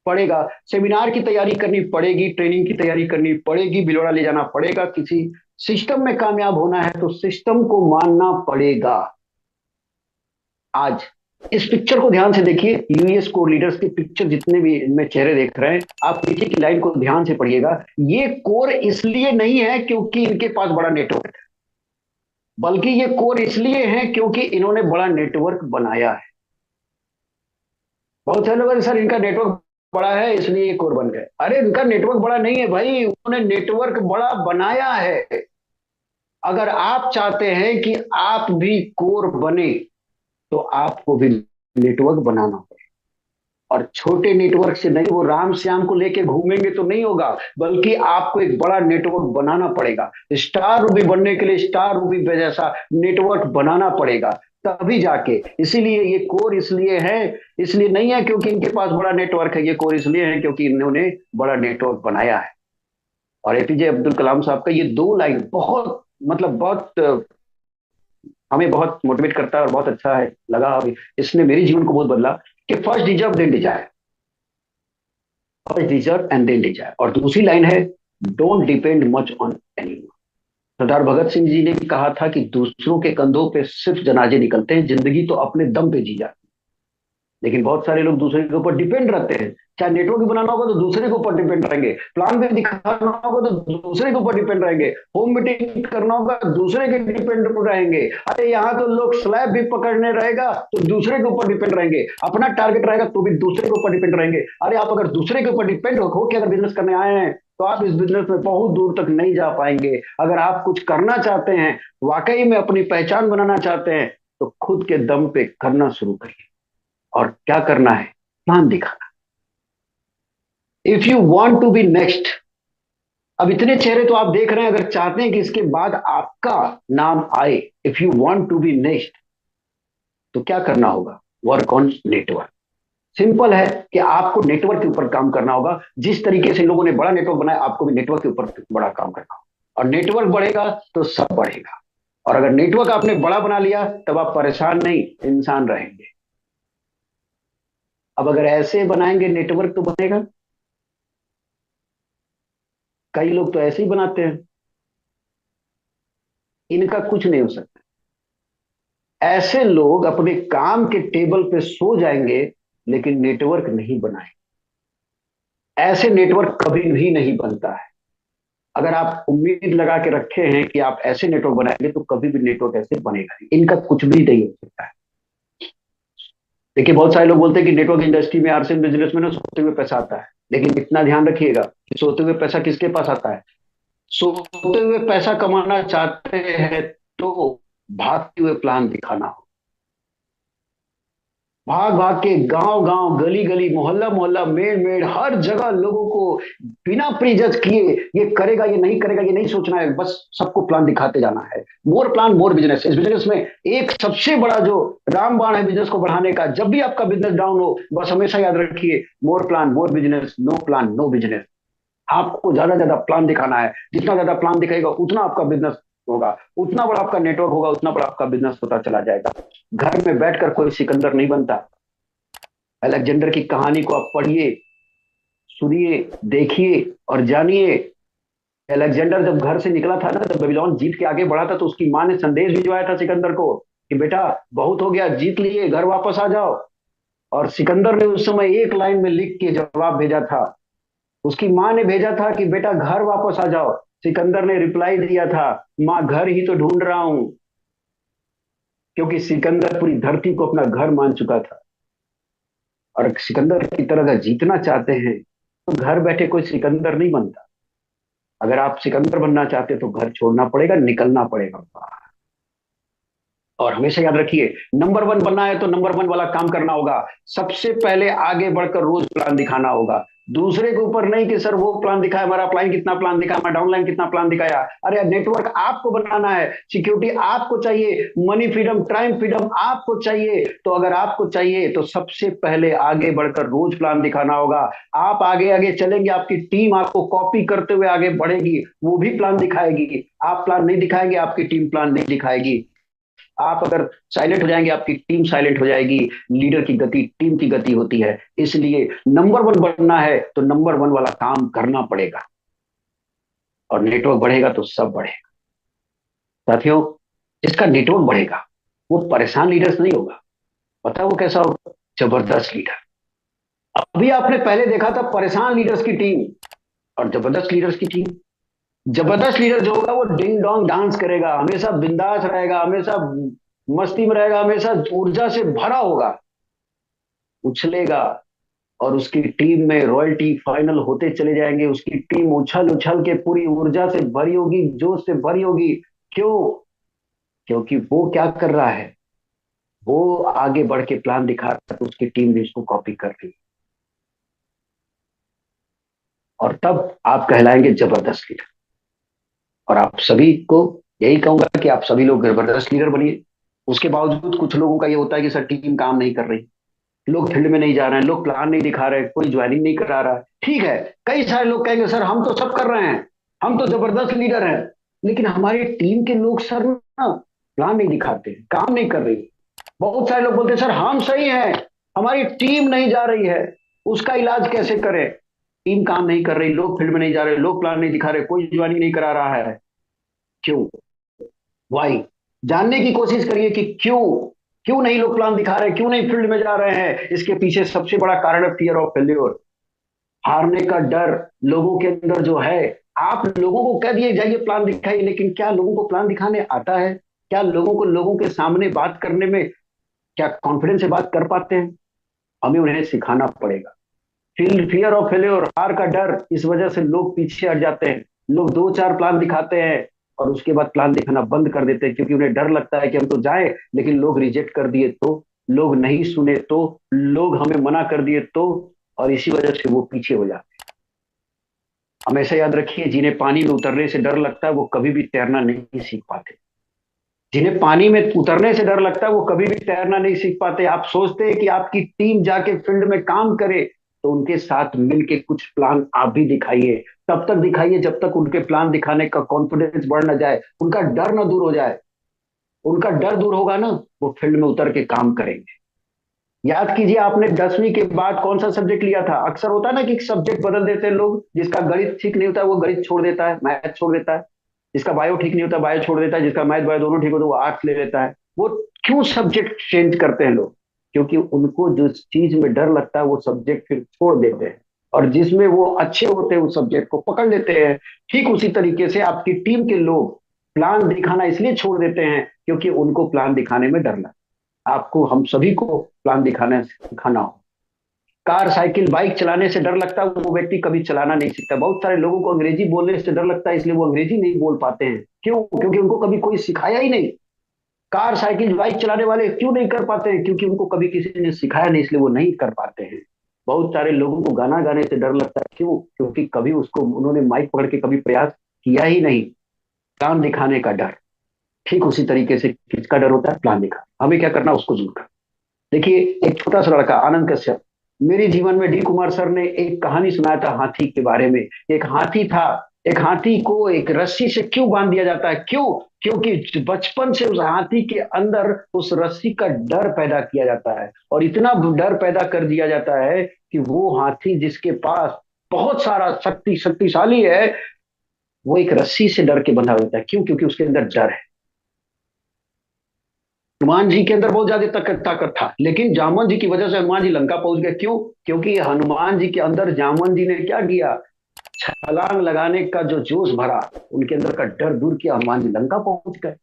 पड़ेगा, सेमिनार की तैयारी करनी पड़ेगी, ट्रेनिंग की तैयारी करनी पड़ेगी, बिलोड़ा ले जाना पड़ेगा। किसी सिस्टम में कामयाब होना है तो सिस्टम को मानना पड़ेगा। आज इस पिक्चर को ध्यान से देखिए, यूएस कोर लीडर्स के पिक्चर जितने भी इनमें चेहरे देख रहे हैं, आप नीचे की लाइन को ध्यान से पढ़िएगा। ये कोर इसलिए नहीं है क्योंकि इनके पास बड़ा नेटवर्क है, बल्कि ये कोर इसलिए है क्योंकि इन्होंने बड़ा नेटवर्क बनाया है। बहुत सारे लोग सर इनका नेटवर्क बड़ा है इसलिए ये कोर बन गए। अरे इनका नेटवर्क बड़ा नहीं है भाई, उन्होंने नेटवर्क बड़ा बनाया है। अगर आप चाहते हैं कि आप भी कोर बने, तो आपको भी नेटवर्क बनाना होगा। और छोटे नेटवर्क से नहीं, वो राम श्याम को लेके घूमेंगे तो नहीं होगा, बल्कि आपको एक बड़ा नेटवर्क बनाना पड़ेगा। स्टार रूबी बनने के लिए स्टार रूबी जैसा नेटवर्क बनाना पड़ेगा, तभी जाके। इसीलिए ये कोर इसलिए है, इसलिए नहीं है क्योंकि इनके पास बड़ा नेटवर्क है, ये कोर इसलिए है क्योंकि इन्होंने बड़ा नेटवर्क बनाया है। और एपीजे अब्दुल कलाम साहब का ये दो लाइन बहुत, मतलब बहुत हमें बहुत मोटिवेट करता है और बहुत अच्छा है लगा अभी। इसने मेरे जीवन को बहुत बदला कि first deserve then desire, first deserve and then desire. और दूसरी लाइन है, don't depend much on anyone. Sardar Bhagat Singh ji ने भी कहा था कि दूसरों के कंधों पे सिर्फ जनाजे निकलते हैं, जिंदगी तो अपने दम पे जी जाती है। लेकिन बहुत सारे लोग दूसरे के ऊपर डिपेंड रहते हैं। चाहे नेटवर्क भी बनाना होगा तो दूसरे के ऊपर डिपेंड रहेंगे, प्लान भी दिखाना होगा तो दूसरे के ऊपर डिपेंड रहेंगे, होम मीटिंग करना होगा दूसरे के डिपेंड रहेंगे। अरे यहाँ तो लोग स्लैब भी पकड़ने रहेगा तो दूसरे के ऊपर डिपेंड रहेंगे, अपना टारगेट रहेगा तो भी दूसरे के ऊपर डिपेंड रहेंगे। अरे आप अगर दूसरे के ऊपर डिपेंड हो के अगर बिजनेस करने आए हैं तो आप इस बिजनेस में बहुत दूर तक नहीं जा पाएंगे। अगर आप कुछ करना चाहते हैं, वाकई में अपनी पहचान बनाना चाहते हैं, तो खुद के दम पे करना शुरू करिए। और क्या करना है, प्लान दिखाना। If you want to be next, अब इतने चेहरे तो आप देख रहे हैं, अगर चाहते हैं कि इसके बाद आपका नाम आए, if you want to be next, तो क्या करना होगा, वर्क ऑन नेटवर्क। सिंपल है कि आपको नेटवर्क के ऊपर काम करना होगा। जिस तरीके से इन लोगों ने बड़ा नेटवर्क बनाया, आपको भी नेटवर्क के ऊपर बड़ा काम करना होगा। और नेटवर्क बढ़ेगा तो सब बढ़ेगा। और अगर नेटवर्क आपने बड़ा बना लिया, तब आप परेशान नहीं, इंसान रहेंगे। अब अगर ऐसे बनाएंगे नेटवर्क तो बनेगा। कई लोग तो ऐसे ही बनाते हैं, इनका कुछ नहीं हो सकता। ऐसे लोग अपने काम के टेबल पे सो जाएंगे लेकिन नेटवर्क नहीं बनाएंगे। ऐसे नेटवर्क कभी भी नहीं बनता है। अगर आप उम्मीद लगा के रखे हैं कि आप ऐसे नेटवर्क बनाएंगे तो कभी भी नेटवर्क ऐसे बनेगा नहीं, इनका कुछ भी नहीं हो सकता है। देखिए, बहुत सारे लोग बोलते हैं कि नेटवर्क इंडस्ट्री में, आरसीएम बिजनेस में ना सोते हुए पैसा आता है, लेकिन इतना ध्यान रखिएगा कि सोते हुए पैसा किसके पास आता है। सोते हुए पैसा कमाना चाहते हैं तो भागते हुए प्लान दिखाना हो। भाग भाग के गांव गांव, गली गली, मोहल्ला मोहल्ला, मेड़ मेड़, हर जगह लोगों को बिना प्रीजज किए ये करेगा ये नहीं करेगा ये नहीं सोचना है, बस सबको प्लान दिखाते जाना है। मोर प्लान मोर बिजनेस। इस बिजनेस में एक सबसे बड़ा जो रामबाण है बिजनेस को बढ़ाने का, जब भी आपका बिजनेस डाउन हो, बस हमेशा याद रखिए, more plan more business, no plan no business. आपको ज्यादा ज्यादा प्लान दिखाना है। जितना ज्यादा प्लान दिखाएगा उतना आपका बिजनेस होगा, उतना बड़ा आपका नेटवर्क होगा, उतना बड़ा आपका बिजनेस होता चला जाएगा। घर में बैठकर कोई सिकंदर नहीं बनता। अलेक्जेंडर की कहानी को आप पढ़िए, सुनिए, देखिए और जानिए। अलेक्जेंडर जब घर से निकला था ना, जब बेबीलोन जीत के आगे बढ़ा था, तो उसकी माँ ने संदेश भिजवाया था सिकंदर को कि बेटा बहुत हो गया, जीत लिए, घर वापस आ जाओ। और सिकंदर ने उस समय एक लाइन में लिख के जवाब भेजा था। उसकी माँ ने भेजा था कि बेटा घर वापस आ जाओ। सिकंदर ने रिप्लाई दिया था, माँ घर ही तो ढूंढ रहा हूं। क्योंकि सिकंदर पूरी धरती को अपना घर मान चुका था। और सिकंदर की तरह अगर जीतना चाहते हैं तो घर बैठे कोई सिकंदर नहीं बनता। अगर आप सिकंदर बनना चाहते हैं तो घर छोड़ना पड़ेगा, निकलना पड़ेगा। और हमेशा याद रखिए, नंबर वन बनना है तो नंबर वन वाला काम करना होगा। सबसे पहले आगे बढ़कर रोज प्लान दिखाना होगा, दूसरे के ऊपर नहीं कि सर वो प्लान दिखाया, हमारा अपलाइन कितना प्लान दिखाया, हमारा डाउनलाइन कितना प्लान दिखाया। अरे नेटवर्क आपको बनाना है, सिक्योरिटी आपको चाहिए, मनी फ्रीडम, टाइम फ्रीडम आपको चाहिए। तो अगर आपको चाहिए तो सबसे पहले आगे बढ़कर रोज प्लान दिखाना होगा। आप आगे आगे चलेंगे, आपकी टीम आपको कॉपी करते हुए आगे बढ़ेगी, वो भी प्लान दिखाएगी। आप प्लान नहीं दिखाएंगे, आपकी टीम प्लान नहीं दिखाएगी। आप अगर साइलेंट हो जाएंगे, आपकी टीम साइलेंट हो जाएगी। लीडर की गति टीम की गति होती है। इसलिए नंबर वन बनना है तो नंबर वन वाला काम करना पड़ेगा, और नेटवर्क बढ़ेगा तो सब बढ़ेगा। साथियों, जिसका नेटवर्क बढ़ेगा वो परेशान लीडर्स नहीं होगा। पता है वो कैसा होगा, जबरदस्त लीडर। अभी आपने पहले देखा था परेशान लीडर्स की टीम और जबरदस्त लीडर्स की टीम। जबरदस्त लीडर जो होगा वो डिंग डोंग डांस करेगा, हमेशा बिंदास रहेगा, हमेशा मस्ती में रहेगा, हमेशा ऊर्जा से भरा होगा, उछलेगा। और उसकी टीम में रॉयल्टी फाइनल होते चले जाएंगे। उसकी टीम उछल उछल के पूरी ऊर्जा से भरी होगी, जोश से भरी होगी। क्यों? क्योंकि वो क्या कर रहा है, वो आगे बढ़ के प्लान दिखा रहा था तो उसकी टीम भी उसको कॉपी कर रही। और तब आप कहलाएंगे जबरदस्त लीडर। और आप सभी को यही कहूंगा कि आप सभी लोग जबरदस्त लीडर बनिए। उसके बावजूद कुछ लोगों का ये होता है कि सर टीम काम नहीं कर रही, लोग फील्ड में नहीं जा रहे हैं, लोग प्लान नहीं दिखा रहे, कोई ज्वाइनिंग नहीं करा रहा है। ठीक है, कई सारे लोग कहेंगे सर हम तो सब कर रहे हैं, हम तो जबरदस्त लीडर हैं, लेकिन हमारी टीम के लोग सर ना प्लान नहीं दिखाते, काम नहीं कर रही। बहुत सारे लोग बोलते हैं सर हम सही हैं, हमारी टीम नहीं जा रही है, उसका इलाज कैसे करें? टीम काम नहीं कर रही, लोग फील्ड में नहीं जा रहे, लोग प्लान नहीं दिखा रहे, कोई ज्वाइनिंग नहीं करा रहा है। क्यों? वाई? जानने की कोशिश करिए कि क्यों, क्यों नहीं लोग प्लान दिखा रहे, क्यों नहीं फील्ड में जा रहे हैं। इसके पीछे सबसे बड़ा कारण है फियर ऑफ फेल्योर, हारने का डर लोगों के अंदर जो है। आप लोगों को कह दिए जाइए प्लान दिखाइए, लेकिन क्या लोगों को प्लान दिखाने आता है? क्या लोगों को लोगों के सामने बात करने में क्या कॉन्फिडेंस से बात कर पाते हैं? हमें उन्हें सिखाना पड़ेगा। फियर ऑफ फेल्योर, हार का डर, इस वजह से लोग पीछे हट जाते हैं। लोग दो चार प्लान दिखाते हैं और उसके बाद प्लान दिखाना बंद कर देते हैं, क्योंकि उन्हें डर लगता है कि हम तो जाएं लेकिन लोग रिजेक्ट कर दिए तो, लोग नहीं सुने तो, लोग हमें मना कर दिए तो, और इसी वजह से वो पीछे हो जाते हैं। हमेशा याद रखिए, जिन्हें पानी में उतरने से डर लगता है वो कभी भी तैरना नहीं सीख पाते। जिन्हें पानी में उतरने से डर लगता है वो कभी भी तैरना नहीं सीख पाते। आप सोचते हैं कि आपकी टीम जाके फील्ड में काम करे, तो उनके साथ मिलके कुछ प्लान आप भी दिखाइए। तब तक दिखाइए जब तक उनके प्लान दिखाने का कॉन्फिडेंस बढ़ ना जाए, उनका डर ना दूर हो जाए। उनका डर दूर होगा ना, वो फील्ड में उतर के काम करेंगे। याद कीजिए, आपने 10वीं के बाद कौन सा सब्जेक्ट लिया था? अक्सर होता है ना कि सब्जेक्ट बदल देते हैं लोग। जिसका गणित ठीक नहीं होता है वो गणित छोड़ देता है, मैथ छोड़ देता है। जिसका बायो ठीक नहीं होता बायो छोड़ देता है, जिसका मैथ बायो दोनों ठीक होता है वो आर्ट्स ले लेता है। वो क्यों सब्जेक्ट चेंज करते हैं लोग? क्योंकि उनको जो चीज में डर लगता है वो सब्जेक्ट फिर छोड़ देते हैं, और जिसमें वो अच्छे होते हैं उस सब्जेक्ट को पकड़ लेते हैं। ठीक उसी तरीके से आपकी टीम के लोग प्लान दिखाना इसलिए छोड़ देते हैं क्योंकि उनको प्लान दिखाने में डर लगता है। आपको, हम सभी को प्लान दिखाना सिखाना हो। कार साइकिल बाइक चलाने से डर लगता है वो व्यक्ति कभी चलाना नहीं सीखता। बहुत सारे लोगों को अंग्रेजी बोलने से डर लगता है, इसलिए वो अंग्रेजी नहीं बोल पाते हैं। क्यों? क्योंकि उनको कभी कोई सिखाया ही नहीं। कार साइकिल बाइक चलाने वाले क्यों नहीं कर पाते हैं? क्योंकि उनको कभी किसी ने सिखाया नहीं, इसलिए वो नहीं कर पाते हैं। बहुत सारे लोगों को गाना गाने से डर लगता है। क्यों? क्योंकि कभी उसको उन्होंने माइक पकड़ के कभी प्रयास किया ही नहीं। काम दिखाने का डर। ठीक उसी तरीके से किसका डर होता है? प्लान दिखा। हमें क्या करना, उसको दूर कर। देखिए, एक छोटा सा लड़का आनंद कश्यप, मेरे जीवन में डी कुमार सर ने एक कहानी सुनाया था हाथी के बारे में। एक हाथी था, एक हाथी को एक रस्सी से क्यों बांध दिया जाता है? क्यों? क्योंकि बचपन से उस हाथी के अंदर उस रस्सी का डर पैदा किया जाता है, और इतना डर पैदा कर दिया जाता है कि वो हाथी जिसके पास बहुत सारा शक्तिशाली है, वो एक रस्सी से डर के बंधा होता है। क्यों? क्योंकि उसके अंदर डर है। हनुमान जी के अंदर बहुत ज्यादा ताकत था, लेकिन जामन जी की वजह से हनुमान जी लंका पहुंच गए। क्यों? क्योंकि हनुमान जी के अंदर जामन जी ने क्या किया? छलांग लगाने का जो जोश भरा, उनके अंदर का डर दूर किया, हनुमान जी लंका पहुंच गए।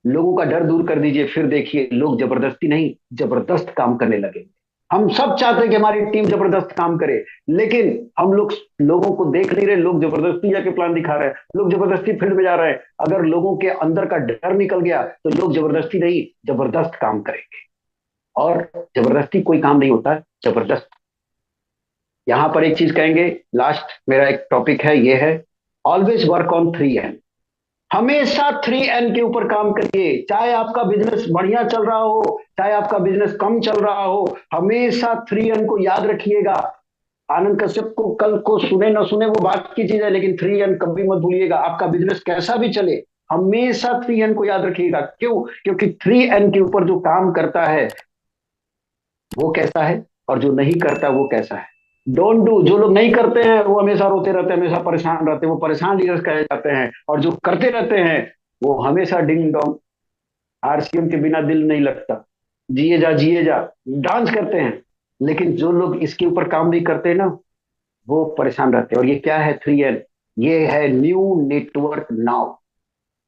लोगों का डर दूर कर दीजिए, फिर देखिए लोग जबरदस्ती नहीं जबरदस्त काम करने लगे। हम सब चाहते हैं कि हमारी टीम जबरदस्त काम करे, लेकिन हम लोग लोगों को देख नहीं रहे। लोग जबरदस्ती जाके प्लान दिखा रहे हैं, लोग जबरदस्ती फील्ड में जा रहे हैं। अगर लोगों के अंदर का डर निकल गया तो लोग जबरदस्ती नहीं जबरदस्त काम करेंगे। और जबरदस्ती कोई काम नहीं होता, जबरदस्त। यहां पर एक चीज कहेंगे, लास्ट मेरा एक टॉपिक है, ये है ऑलवेज वर्क ऑन 3 N। हमेशा 3 N के ऊपर काम करिए। चाहे आपका बिजनेस बढ़िया चल रहा हो, चाहे आपका बिजनेस कम चल रहा हो, हमेशा 3 N को याद रखिएगा। आनंद कश्यप को कल को सुने ना सुने वो बात की चीज है, लेकिन 3 N कभी मत भूलिएगा। आपका बिजनेस कैसा भी चले, हमेशा 3 N को याद रखिएगा। क्यों? क्योंकि 3 N के ऊपर जो काम करता है वो कैसा है, और जो नहीं करता वो कैसा है। डोंट डू, जो लोग नहीं करते हैं वो हमेशा रोते रहते हैं, हमेशा परेशान रहते हैं, वो परेशान लीडर्स कहे जाते हैं। और जो करते रहते हैं वो हमेशा डिंग डोंग, आरसीएम के बिना दिल नहीं लगता, जिए जा डांस करते हैं। लेकिन जो लोग इसके ऊपर काम नहीं करते ना, वो परेशान रहते हैं। और ये क्या है? 3 N। ये है न्यू नेटवर्क नाउ।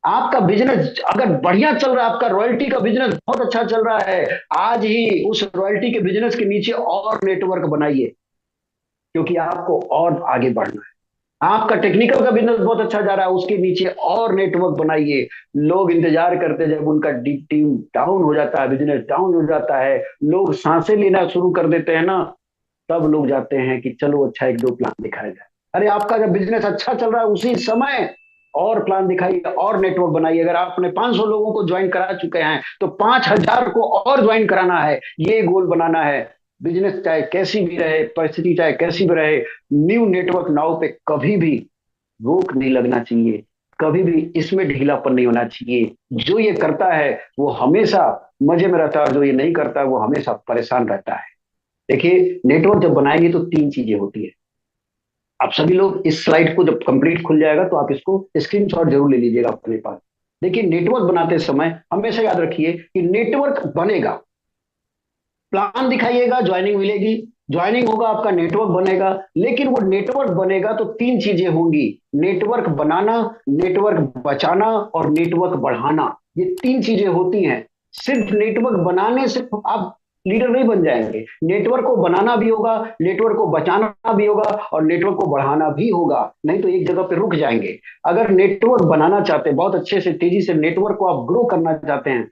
आपका बिजनेस अगर बढ़िया चल रहा है, आपका रॉयल्टी का बिजनेस बहुत अच्छा चल रहा है, आज ही उस रॉयल्टी के बिजनेस के नीचे और नेटवर्क बनाइए, क्योंकि आपको और आगे बढ़ना है। आपका टेक्निकल का बिजनेस बहुत अच्छा जा रहा है, उसके नीचे और नेटवर्क बनाइए। लोग इंतजार करते हैं जब उनका टीम डाउन हो जाता है, बिजनेस डाउन हो जाता है, लोग सांसें लेना शुरू कर देते हैं ना, तब लोग जाते हैं कि चलो अच्छा एक दो प्लान दिखाया जाए। अरे आपका जब बिजनेस अच्छा चल रहा है उसी समय और प्लान दिखाइए और नेटवर्क बनाइए। अगर आपने 500 लोगों को ज्वाइन करा चुके हैं तो 5,000 को और ज्वाइन कराना है, ये गोल बनाना है। बिजनेस चाहे कैसी भी रहे, परिस्थिति चाहे कैसी भी रहे, न्यू नेटवर्क नाउ पे कभी भी रोक नहीं लगना चाहिए, कभी भी इसमें ढीलापन नहीं होना चाहिए। जो ये करता है वो हमेशा मजे में रहता है, और जो ये नहीं करता है वो हमेशा परेशान रहता है। देखिए, नेटवर्क जब बनाएंगे तो तीन चीजें होती है। आप सभी लोग इस स्लाइड को जब कंप्लीट खुल जाएगा तो आप इसको स्क्रीनशॉट जरूर ले लीजिएगा अपने पास। देखिए, नेटवर्क बनाते समय हमेशा याद रखिए कि नेटवर्क बनेगा, प्लान दिखाइएगा, ज्वाइनिंग मिलेगी, ज्वाइनिंग होगा, आपका नेटवर्क बनेगा। लेकिन वो नेटवर्क बनेगा तो तीन चीजें होंगी: नेटवर्क बनाना, नेटवर्क बचाना और नेटवर्क बढ़ाना। ये तीन चीजें होती हैं। सिर्फ नेटवर्क बनाने से आप लीडर नहीं बन जाएंगे, नेटवर्क को बनाना भी होगा, नेटवर्क को बचाना भी होगा और नेटवर्क को बढ़ाना भी होगा, नहीं तो एक जगह पे रुक जाएंगे। अगर नेटवर्क बनाना चाहते हैं, बहुत अच्छे से तेजी से नेटवर्क को आप ग्रो करना चाहते हैं,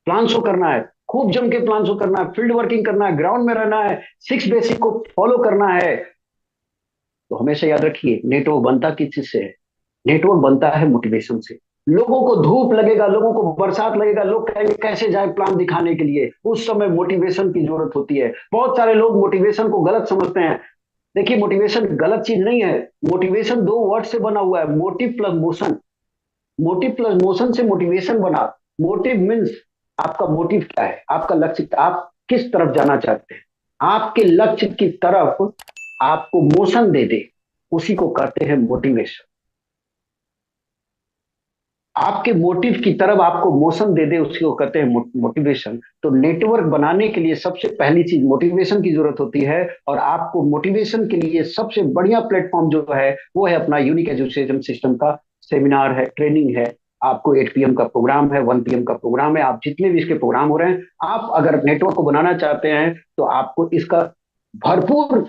प्लान शो करना है, खूब जम के प्लान शो करना है, फील्ड वर्किंग करना है, ग्राउंड में रहना है, सिक्स बेसिक को फॉलो करना है, तो हमेशा याद रखिए नेटवर्क बनता किस चीज से है? नेटवर्क बनता है मोटिवेशन से। लोगों को धूप लगेगा, लोगों को बरसात लगेगा, लोग कहेंगे कैसे जाए प्लान दिखाने के लिए, उस समय मोटिवेशन की जरूरत होती है। बहुत सारे लोग मोटिवेशन को गलत समझते हैं। देखिए, मोटिवेशन गलत चीज नहीं है। मोटिवेशन दो वर्ड से बना हुआ है, motive plus motion. Motive plus motion से मोटिवेशन बना। मोटिव मीन्स आपका मोटिव क्या है, आपका लक्ष्य, आप किस तरफ जाना चाहते हैं, आपके लक्ष्य की तरफ आपको मोशन दे दे, उसी को कहते हैं मोटिवेशन। आपके मोटिव की तरफ आपको मोशन दे दे, उसी को कहते हैं मोटिवेशन। तो नेटवर्क बनाने के लिए सबसे पहली चीज मोटिवेशन की जरूरत होती है, और आपको मोटिवेशन के लिए सबसे बढ़िया प्लेटफॉर्म जो है वो है अपना यूनिक एजुकेशन सिस्टम का सेमिनार है, ट्रेनिंग है। आपको 8 PM का प्रोग्राम है, 1 PM का प्रोग्राम है, आप जितने भी इसके प्रोग्राम हो रहे हैं, आप अगर नेटवर्क को बनाना चाहते हैं तो आपको इसका भरपूर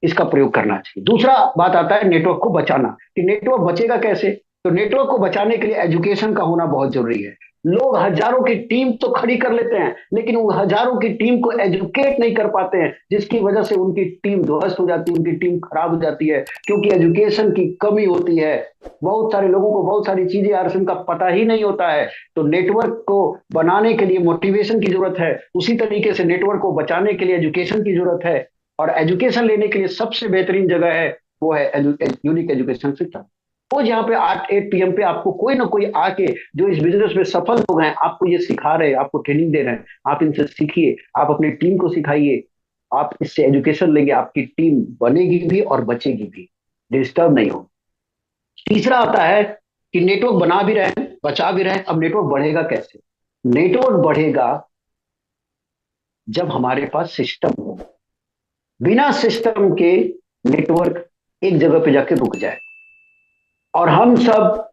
इसका प्रयोग करना चाहिए। दूसरा बात आता है नेटवर्क को बचाना, कि नेटवर्क बचेगा कैसे? तो नेटवर्क को बचाने के लिए एजुकेशन का होना बहुत जरूरी है। लोग हजारों की टीम तो खड़ी कर लेते हैं, लेकिन वो हजारों की टीम को एजुकेट नहीं कर पाते हैं, जिसकी वजह से उनकी टीम ध्वस्त हो जाती है, उनकी टीम खराब हो जाती है, क्योंकि एजुकेशन की कमी होती है। बहुत सारे लोगों को बहुत सारी चीजें आरएसएम का पता ही नहीं होता है। तो नेटवर्क को बनाने के लिए मोटिवेशन की जरूरत है, उसी तरीके से नेटवर्क को बचाने के लिए एजुकेशन की जरूरत है। और एजुकेशन लेने के लिए सबसे बेहतरीन जगह है वो है यूनिक एजुकेशन सिस्टम। वो जहाँ पे 8 PM पे आपको कोई ना कोई आके, जो इस बिजनेस में सफल लोग हैं, आपको ये सिखा रहे हैं, आपको ट्रेनिंग दे रहे हैं, आप इनसे सीखिए, आप अपनी टीम को सिखाइए। आप इससे एजुकेशन लेंगे, आपकी टीम बनेगी भी और बचेगी भी, डिस्टर्ब नहीं हो। तीसरा आता है कि नेटवर्क बना भी रहे हैं, बचा भी रहे हैं, अब नेटवर्क बढ़ेगा कैसे? नेटवर्क बढ़ेगा जब हमारे पास सिस्टम हो। बिना सिस्टम के नेटवर्क एक जगह पे जाके रुक जाए, और हम सब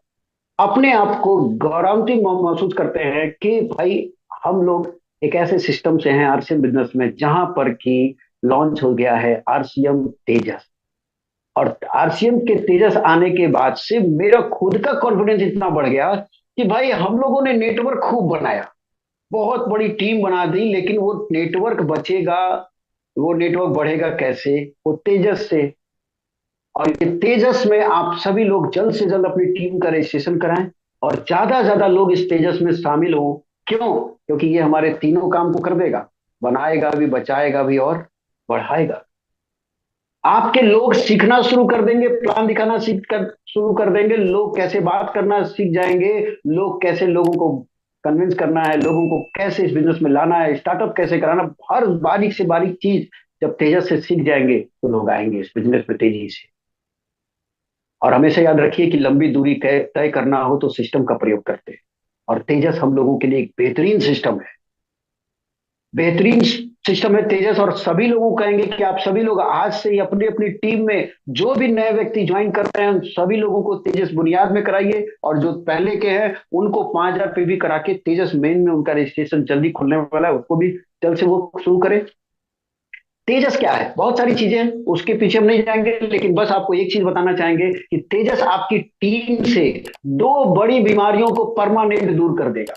अपने आप को गौरवान्वित महसूस करते हैं कि भाई हम लोग एक ऐसे सिस्टम से हैं आरसीएम बिजनेस में, जहां पर कि लॉन्च हो गया है आरसीएम तेजस। और आरसीएम के तेजस आने के बाद से मेरा खुद का कॉन्फिडेंस इतना बढ़ गया कि भाई हम लोगों ने नेटवर्क खूब बनाया, बहुत बड़ी टीम बना दी, लेकिन वो नेटवर्क बचेगा, वो नेटवर्क बढ़ेगा कैसे? वो तेजस से। और ये तेजस में आप सभी लोग जल्द से जल्द अपनी टीम का रजिस्ट्रेशन कराएं, और ज्यादा ज्यादा लोग इस तेजस में शामिल हो। क्यों? क्योंकि ये हमारे तीनों काम को कर देगा, बनाएगा भी, बचाएगा भी और बढ़ाएगा। आपके लोग सीखना शुरू कर देंगे, प्लान दिखाना सीख कर शुरू कर देंगे, लोग कैसे बात करना सीख जाएंगे, लोग कैसे लोगों को कन्विंस करना है, लोगों को कैसे इस बिजनेस में लाना है, स्टार्टअप कैसे कराना, हर बारीक से बारीक चीज जब तेजस से सीख जाएंगे तो लोग आएंगे इस बिजनेस में तेजी से। और हमेशा याद रखिए कि लंबी दूरी तय तय करना हो तो सिस्टम का प्रयोग करते हैं, और तेजस हम लोगों के लिए एक बेहतरीन सिस्टम है, बेहतरीन सिस्टम है तेजस। और सभी लोगों को कहेंगे कि आप सभी लोग आज से ही अपनी अपनी टीम में जो भी नए व्यक्ति ज्वाइन कर रहे हैं, उन सभी लोगों को तेजस बुनियाद में कराइए, और जो पहले के हैं उनको 5,000 पे भी करा के तेजस मेन में उनका रजिस्ट्रेशन जल्दी खुलने वाला है, उसको भी जल्द से वो शुरू करें। तेजस क्या है, बहुत सारी चीजें हैं, उसके पीछे हम नहीं जाएंगे, लेकिन बस आपको एक चीज बताना चाहेंगे कि तेजस आपकी टीम से दो बड़ी बीमारियों को परमानेंट दूर कर देगा।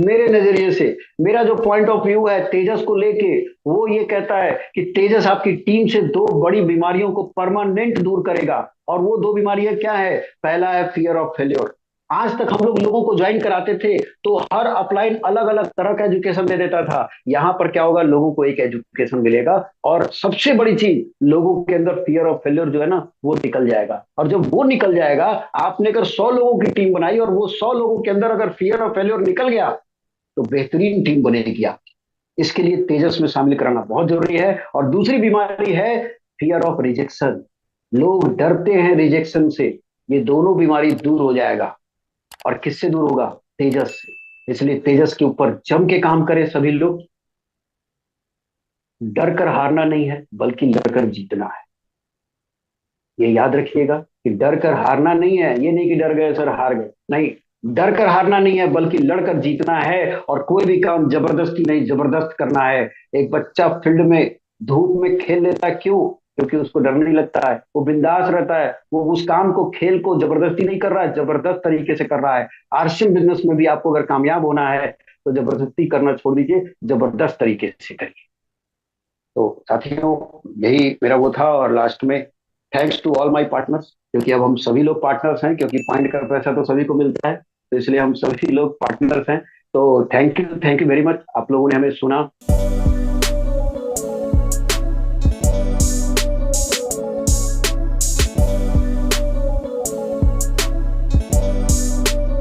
मेरे नजरिए से, मेरा जो पॉइंट ऑफ व्यू है तेजस को लेके, वो ये कहता है कि तेजस आपकी टीम से दो बड़ी बीमारियों को परमानेंट दूर करेगा। और वो दो बीमारियां क्या है? पहला है फियर ऑफ फेल्योर। आज तक हम लोग लोगों को ज्वाइन कराते थे तो हर अपलाइन अलग अलग तरह का एजुकेशन दे देता था। यहाँ पर क्या होगा, लोगों को एक एजुकेशन मिलेगा। और सबसे बड़ी चीज, लोगों के अंदर फियर ऑफ फेल्योर जो है ना, वो निकल जाएगा। और जब वो निकल जाएगा, आपने अगर 100 लोगों की टीम बनाई और वो 100 लोगों के अंदर अगर फियर ऑफ फेल्योर निकल गया, तो बेहतरीन टीम बनेगी आप। इसके लिए तेजस में शामिल कराना बहुत जरूरी है। और दूसरी बीमारी है फियर ऑफ रिजेक्शन। लोग डरते हैं रिजेक्शन से। ये दोनों बीमारी दूर हो जाएगा। और किससे दूर होगा? तेजस से। इसलिए तेजस के ऊपर जम के काम करें सभी लोग। डर कर हारना नहीं है, बल्कि लड़कर जीतना है। ये याद रखिएगा कि डर कर हारना नहीं है। ये नहीं कि डर गए सर हार गए, नहीं। डर कर हारना नहीं है, बल्कि लड़कर जीतना है। और कोई भी काम जबरदस्ती नहीं, जबरदस्त करना है। एक बच्चा फील्ड में धूप में खेल लेता है, क्यों? क्योंकि उसको डर नहीं लगता है, वो बिंदास रहता है। वो उस काम को, खेल को जबरदस्ती नहीं कर रहा है, जबरदस्त तरीके से कर रहा है। आरसीएम बिजनेस में भी आपको अगर कामयाब होना है, तो जबरदस्ती करना छोड़ दीजिए, जबरदस्त तरीके से करिए। तो साथियों, यही मेरा वो था। और लास्ट में, thanks to all my partners, क्योंकि अब हम सभी लोग पार्टनर्स हैं, क्योंकि पॉइंट का पैसा तो सभी को मिलता है, तो इसलिए हम सभी लोग पार्टनर्स हैं। तो थैंक यू वेरी मच, आप लोगों ने हमें सुना।